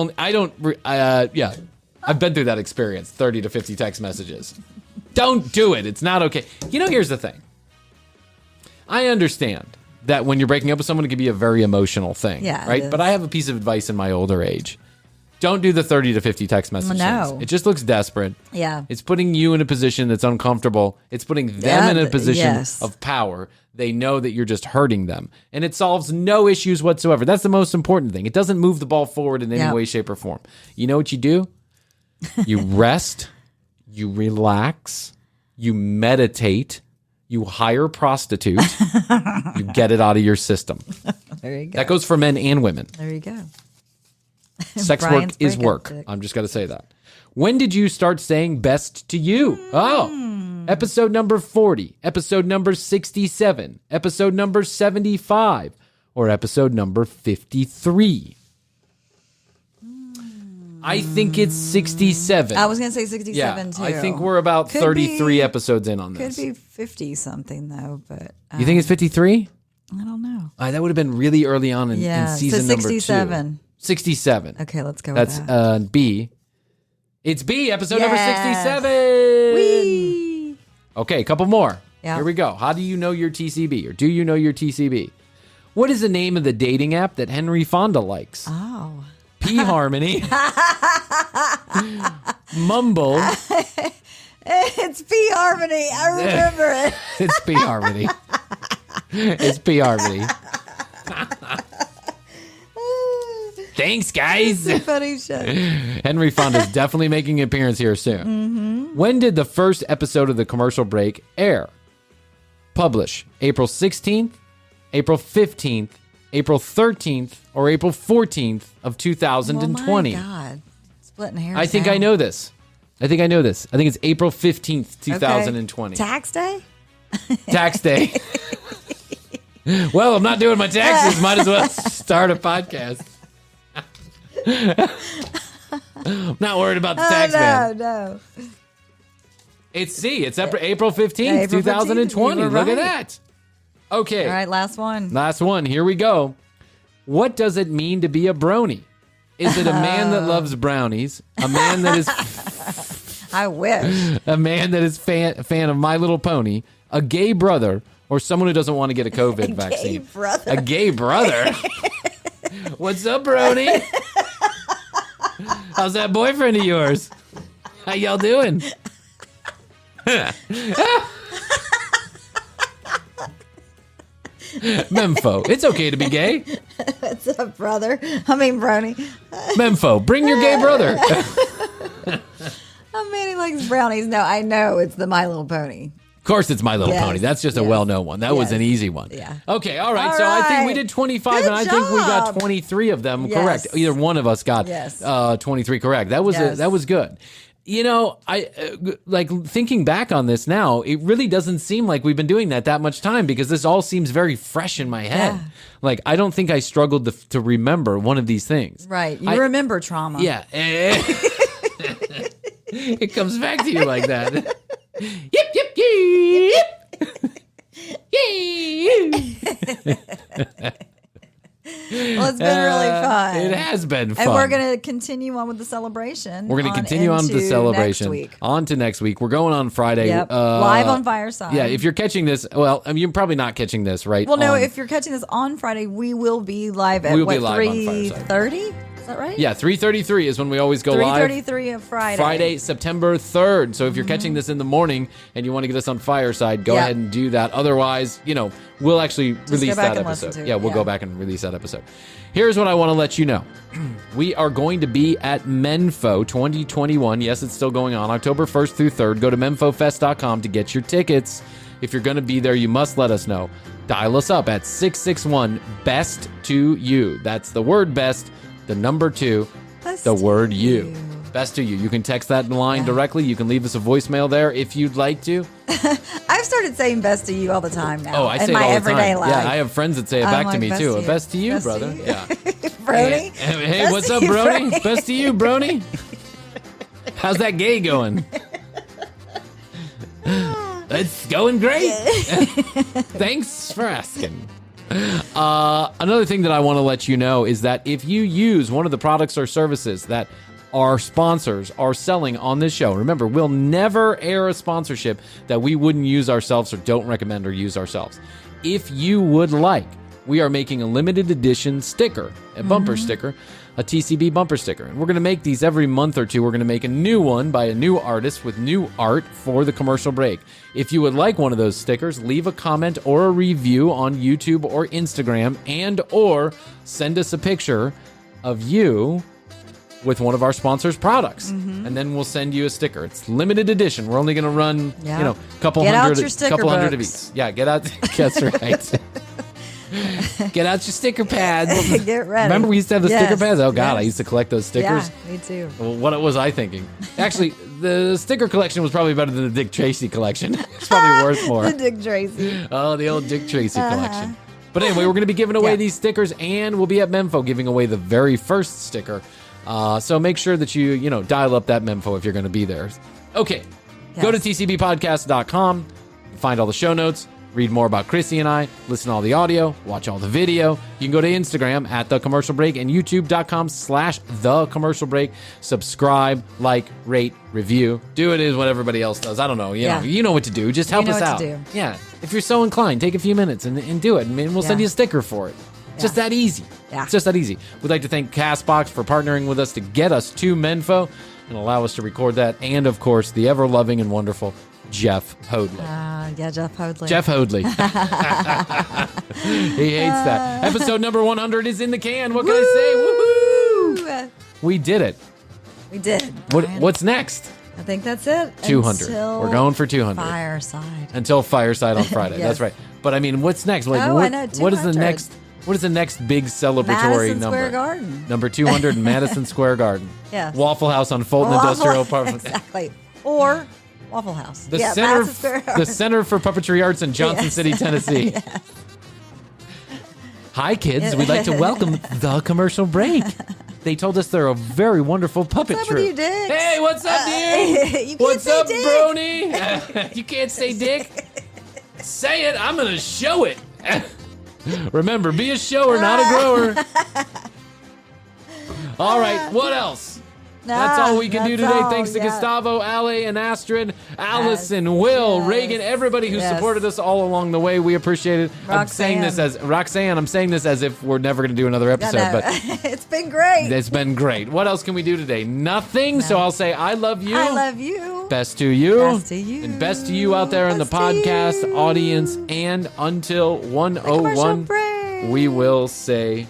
Speaker 2: been through that experience. 30 to 50 text messages. Don't do it. It's not okay. Here's the thing. I understand that when you're breaking up with someone, it can be a very emotional thing.
Speaker 3: Yeah, it
Speaker 2: right.
Speaker 3: is.
Speaker 2: But I have a piece of advice in my older age. Don't do the 30 to 50 text messages.
Speaker 3: No.
Speaker 2: It just looks desperate.
Speaker 3: Yeah.
Speaker 2: It's putting you in a position that's uncomfortable. It's putting them
Speaker 3: Yeah,
Speaker 2: in a position
Speaker 3: yes.
Speaker 2: of power. They know that you're just hurting them. And it solves no issues whatsoever. That's the most important thing. It doesn't move the ball forward in any
Speaker 3: Yeah.
Speaker 2: way, shape, or form. You know what you do? You rest. You relax. You meditate. You hire a prostitute. You get it out of your system.
Speaker 3: There you go.
Speaker 2: That goes for men and women.
Speaker 3: There you go.
Speaker 2: Sex work
Speaker 3: Brian's
Speaker 2: is
Speaker 3: breakup
Speaker 2: work.
Speaker 3: chick.
Speaker 2: I'm just going to say that. When did you start saying best to you? Oh, episode number 40, episode number 67, episode number 75, or episode number 53? I think it's 67.
Speaker 3: I was going to say
Speaker 2: yeah,
Speaker 3: 67 too.
Speaker 2: I think we're about
Speaker 3: Could
Speaker 2: 33
Speaker 3: be-
Speaker 2: episodes in on
Speaker 3: Could
Speaker 2: this.
Speaker 3: be 50 something though, but
Speaker 2: You think it's 53?
Speaker 3: I don't know.
Speaker 2: That would have been really early on in
Speaker 3: Yeah, so
Speaker 2: season number
Speaker 3: 67.
Speaker 2: 2. 67.
Speaker 3: Okay, let's go
Speaker 2: That's
Speaker 3: with that.
Speaker 2: B. It's B, episode number
Speaker 3: Yes.
Speaker 2: 67.
Speaker 3: Whee!
Speaker 2: Okay, a couple more.
Speaker 3: Yeah.
Speaker 2: Here we go. How do you know your TCB? Or do you know your TCB? What is the name of the dating app that Henry Fonda likes?
Speaker 3: Oh.
Speaker 2: P-Harmony. Mumble.
Speaker 3: It's P Harmony. I remember it.
Speaker 2: It's P-Harmony. It's P-Harmony. Thanks, guys.
Speaker 3: Funny shit.
Speaker 2: Henry Fonda's definitely making an appearance here soon.
Speaker 3: Mm-hmm.
Speaker 2: When did the first episode of the commercial break air? Publish April 16th, April 15th, April 13th, or April 14th of 2020?
Speaker 3: Oh my God. Splitting hairs.
Speaker 2: I think
Speaker 3: now.
Speaker 2: I know this. I think it's April 15th, 2020.
Speaker 3: Okay. Tax day?
Speaker 2: Tax day. Well, I'm not doing my taxes. Might as well start a podcast. I'm not worried about the tax man.
Speaker 3: No.
Speaker 2: It's C. It's April 15th,
Speaker 3: April 15th.
Speaker 2: 2020.
Speaker 3: You were
Speaker 2: Look at
Speaker 3: right.
Speaker 2: that. Okay.
Speaker 3: All right, last one.
Speaker 2: Last one. Here we go. What does it mean to be a brony? Is it a man that loves brownies? A man that is
Speaker 3: I wish.
Speaker 2: a man that is fan of My Little Pony? A gay brother? Or someone who doesn't want to get a COVID vaccine?
Speaker 3: Gay brother.
Speaker 2: A gay brother? What's up, brony? How's that boyfriend of yours? How y'all doing? Memfo, it's okay to be gay.
Speaker 3: What's up, brother? I mean, brony.
Speaker 2: Memfo, bring your gay brother.
Speaker 3: Oh, man, he likes brownies. No, I know it's the My Little Pony.
Speaker 2: course, it's My Little
Speaker 3: Yes,
Speaker 2: Pony. That's just a
Speaker 3: yes,
Speaker 2: well-known one. That was
Speaker 3: yes.
Speaker 2: an easy one.
Speaker 3: Yeah.
Speaker 2: Okay, all right.
Speaker 3: All
Speaker 2: So I think we
Speaker 3: right.
Speaker 2: did 25,
Speaker 3: Good
Speaker 2: and I think we got
Speaker 3: job.
Speaker 2: 23 of them
Speaker 3: Yes.
Speaker 2: correct. Either one of us got
Speaker 3: Yes.
Speaker 2: 23 correct. That was
Speaker 3: Yes.
Speaker 2: that was good. You know, I like thinking back on this now, it really doesn't seem like we've been doing that much time because this all seems very fresh in my head.
Speaker 3: Yeah.
Speaker 2: Like, I don't think I struggled to remember one of these things.
Speaker 3: Right. You
Speaker 2: I-
Speaker 3: remember trauma.
Speaker 2: Yeah. It comes back to you like that. Yip, yip, yip.
Speaker 3: Well, it's been really fun.
Speaker 2: It has been fun.
Speaker 3: And we're going to continue on with the celebration.
Speaker 2: We're going to continue on with the
Speaker 3: into
Speaker 2: celebration.
Speaker 3: next week.
Speaker 2: On to next week. We're going on Friday.
Speaker 3: Yep. Live on Fireside.
Speaker 2: Yeah, if you're catching this, well, I mean, you're probably not catching this, right?
Speaker 3: Well, no,
Speaker 2: on-
Speaker 3: if you're catching this on Friday, we will be live at
Speaker 2: We'll be live on Fireside.
Speaker 3: 3:30? Is that right?
Speaker 2: Yeah, 3:33 is when we always go live.
Speaker 3: 3:33 of Friday.
Speaker 2: Friday, September 3rd. So if you're catching this in the morning and you want to get us on Fireside, go
Speaker 3: Yep.
Speaker 2: ahead and do that. Otherwise, we'll actually release
Speaker 3: go back
Speaker 2: that
Speaker 3: and listen
Speaker 2: episode.
Speaker 3: to it.
Speaker 2: Yeah, we'll
Speaker 3: Yeah.
Speaker 2: go back and release that episode. Here's what I want to let you know. We are going to be at Menfo 2021. Yes, it's still going on. October 1st through 3rd. Go to menfofest.com to get your tickets. If you're going to be there, you must let us know. Dial us up at 661-BEST-TO-YOU. That's the word best, the number 2,
Speaker 3: Best
Speaker 2: the word
Speaker 3: to
Speaker 2: you. Best to you. You can text that line directly. You can leave us a voicemail there if you'd like to.
Speaker 3: I've started saying best to you all the time now.
Speaker 2: Oh, I say
Speaker 3: in
Speaker 2: it
Speaker 3: my
Speaker 2: all the
Speaker 3: everyday
Speaker 2: time.
Speaker 3: life.
Speaker 2: Yeah, I have friends that say it
Speaker 3: I'm
Speaker 2: back to
Speaker 3: like,
Speaker 2: me
Speaker 3: best
Speaker 2: too.
Speaker 3: to you.
Speaker 2: Best to you,
Speaker 3: Best to
Speaker 2: brother.
Speaker 3: you.
Speaker 2: Yeah.
Speaker 3: Brody.
Speaker 2: Hey,
Speaker 3: Best
Speaker 2: what's
Speaker 3: to
Speaker 2: up,
Speaker 3: you,
Speaker 2: Brony?
Speaker 3: Brody.
Speaker 2: Best to you, Brony. How's that gay going? It's going great. Thanks for asking. Another thing that I want to let you know is that if you use one of the products or services that our sponsors are selling on this show, remember, we'll never air a sponsorship that we wouldn't use ourselves or don't recommend or use ourselves. If you would like, we are making a limited edition sticker, a bumper sticker, a TCB bumper sticker. And we're going to make these every month or two. We're going to make a new one by a new artist with new art for the commercial break. If you would like one of those stickers, leave a comment or a review on YouTube or Instagram, and or send us a picture of you with one of our sponsors' products, and then we'll send you a sticker. It's limited edition. We're only going to run,
Speaker 3: Yeah.
Speaker 2: a couple
Speaker 3: Get out
Speaker 2: hundred,
Speaker 3: your sticker
Speaker 2: couple hundred of
Speaker 3: books.
Speaker 2: each. Yeah, get out. That's right. Get out your sticker pads.
Speaker 3: Get ready.
Speaker 2: Remember we used to have the
Speaker 3: Yes,
Speaker 2: sticker pads? Oh, God, I
Speaker 3: yes.
Speaker 2: used to collect those stickers.
Speaker 3: Yeah, me too.
Speaker 2: Well, what was I thinking? Actually, the sticker collection was probably better than the Dick Tracy collection. It's probably worth more.
Speaker 3: The Dick Tracy.
Speaker 2: Oh, the old Dick Tracy collection. But anyway, we're going to be giving away
Speaker 3: Yeah.
Speaker 2: these stickers, and we'll be at Menfo giving away the very first sticker. So make sure that you dial up that Menfo if you're going to be there. Okay, go to tcbpodcast.com, find all the show notes, read more about Krissy and I, listen to all the audio, watch all the video. You can go to Instagram at The Commercial Break and youtube.com/The Commercial Break. Subscribe, like, rate, review. Do it as what everybody else does. I don't know. You know what to do. Just help
Speaker 3: know
Speaker 2: us
Speaker 3: what
Speaker 2: out.
Speaker 3: to do.
Speaker 2: Yeah. If you're so inclined, take a few minutes and do it. I mean, we'll send
Speaker 3: Yeah.
Speaker 2: you a sticker for it. It's just that easy.
Speaker 3: Yeah.
Speaker 2: It's just that easy. We'd like to thank CastBox for partnering with us to get us to Menfo and allow us to record that. And, of course, the ever-loving and wonderful Jeff Hoadley.
Speaker 3: Yeah, Jeff Hoadley.
Speaker 2: Jeff Hoadley. He hates that. Episode number 100 is in the can. What can I say? Woohoo! We did it.
Speaker 3: We did. Brian.
Speaker 2: What's next?
Speaker 3: I think that's it.
Speaker 2: 200.
Speaker 3: Until
Speaker 2: We're going for 200.
Speaker 3: Fireside.
Speaker 2: Until Fireside on Friday.
Speaker 3: Yes.
Speaker 2: That's right. But I mean, what's next? Like,
Speaker 3: Oh, I know,
Speaker 2: what is the
Speaker 3: 200.
Speaker 2: next? What is the next big celebratory
Speaker 3: Madison
Speaker 2: number?
Speaker 3: Square Garden.
Speaker 2: Number 200 in Madison Square Garden.
Speaker 3: Yes.
Speaker 2: Waffle House on Fulton Industrial Park.
Speaker 3: Exactly. Or Waffle House.
Speaker 2: The
Speaker 3: Madison Square Garden.
Speaker 2: the Center for Puppetry Arts in Johnson City, Tennessee. Hi, kids. We'd like to welcome The Commercial Break. They told us they're a very wonderful puppet
Speaker 3: What's up
Speaker 2: troupe.
Speaker 3: with you, Dicks?
Speaker 2: Hey, what's up, dude?
Speaker 3: You can't
Speaker 2: What's
Speaker 3: say
Speaker 2: up,
Speaker 3: Dick.
Speaker 2: Brony? You can't say Dick. Say it. I'm going to show it. Remember, be a shower, not a grower. All right, what else? That's all we can do
Speaker 3: That's
Speaker 2: today.
Speaker 3: all,
Speaker 2: Thanks to
Speaker 3: yeah.
Speaker 2: Gustavo, Ale, and Astrid, Allison,
Speaker 3: Yes,
Speaker 2: Will,
Speaker 3: yes,
Speaker 2: Reagan, everybody who
Speaker 3: yes.
Speaker 2: supported us all along the way. We appreciate it. I'm saying this as Roxanne. I'm saying this as if we're never going to do another episode,
Speaker 3: No.
Speaker 2: but
Speaker 3: It's been great.
Speaker 2: it's been great. What else can we do today? Nothing. So I'll say I love you.
Speaker 3: I love you.
Speaker 2: Best to you.
Speaker 3: Best to you.
Speaker 2: And best to you out there in the
Speaker 3: Best to
Speaker 2: podcast
Speaker 3: you.
Speaker 2: audience. And until
Speaker 3: Commercial
Speaker 2: 101,
Speaker 3: break.
Speaker 2: we will say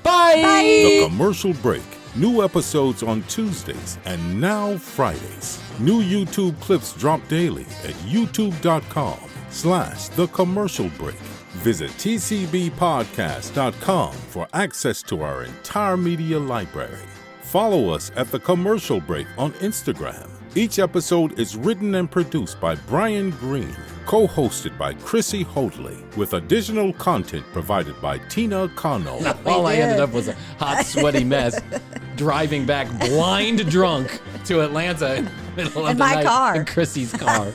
Speaker 2: bye.
Speaker 1: The Commercial Break New episodes on Tuesdays and now Fridays. New YouTube clips drop daily at youtube.com/The Commercial Break. Visit tcbpodcast.com for access to our entire media library. Follow us at The Commercial Break on Instagram. Each episode is written and produced by Brian Green, co-hosted by Krissy Hoadley, with additional content provided by Tina Cano.
Speaker 2: All I ended up was a hot, sweaty mess, driving back blind drunk to Atlanta in the middle of
Speaker 3: In
Speaker 2: the
Speaker 3: my
Speaker 2: night
Speaker 3: car.
Speaker 2: in Krissy's car.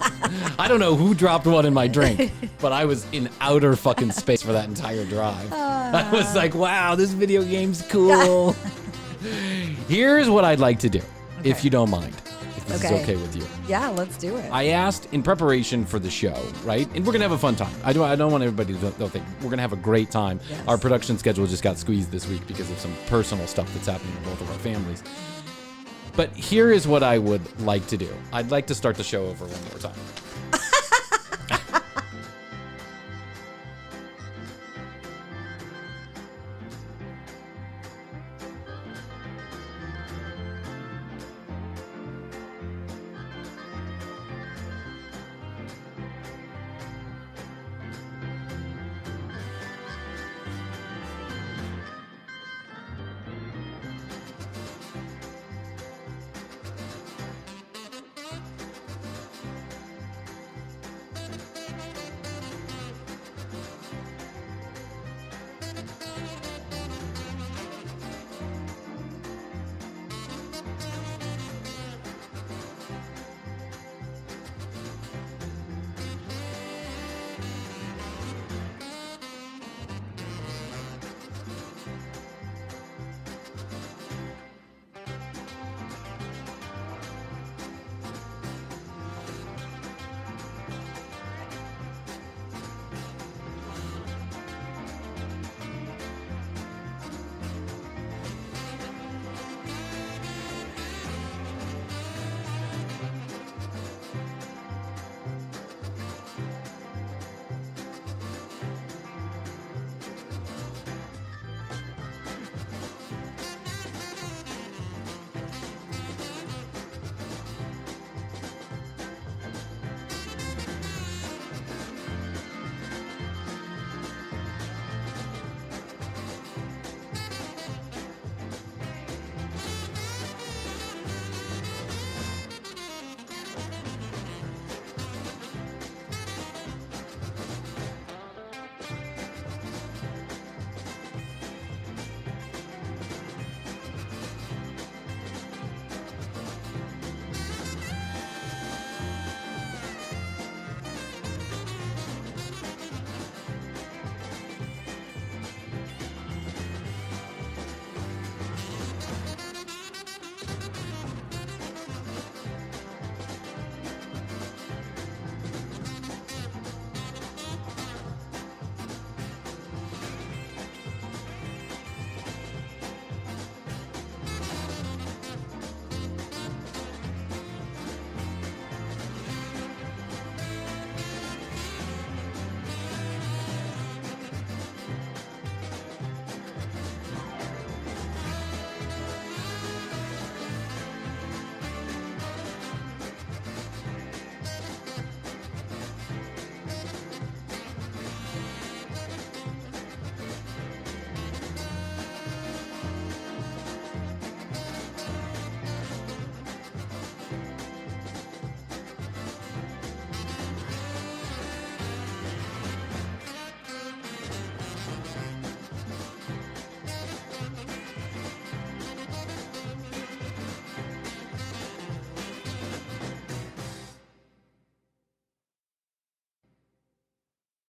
Speaker 2: I don't know who dropped what in my drink, but I was in outer fucking space for that entire drive. I was like, wow, this video game's cool. Here's what I'd like to do, if you don't mind. This is okay with you.
Speaker 3: Yeah, let's do it.
Speaker 2: I asked in preparation for the show, right? And we're going to have a fun time. I don't want everybody to think we're going to have a great time.
Speaker 3: Yes.
Speaker 2: Our production schedule just got squeezed this week because of some personal stuff that's happening in both of our families. But here is what I would like to do. I'd like to start the show over one more time.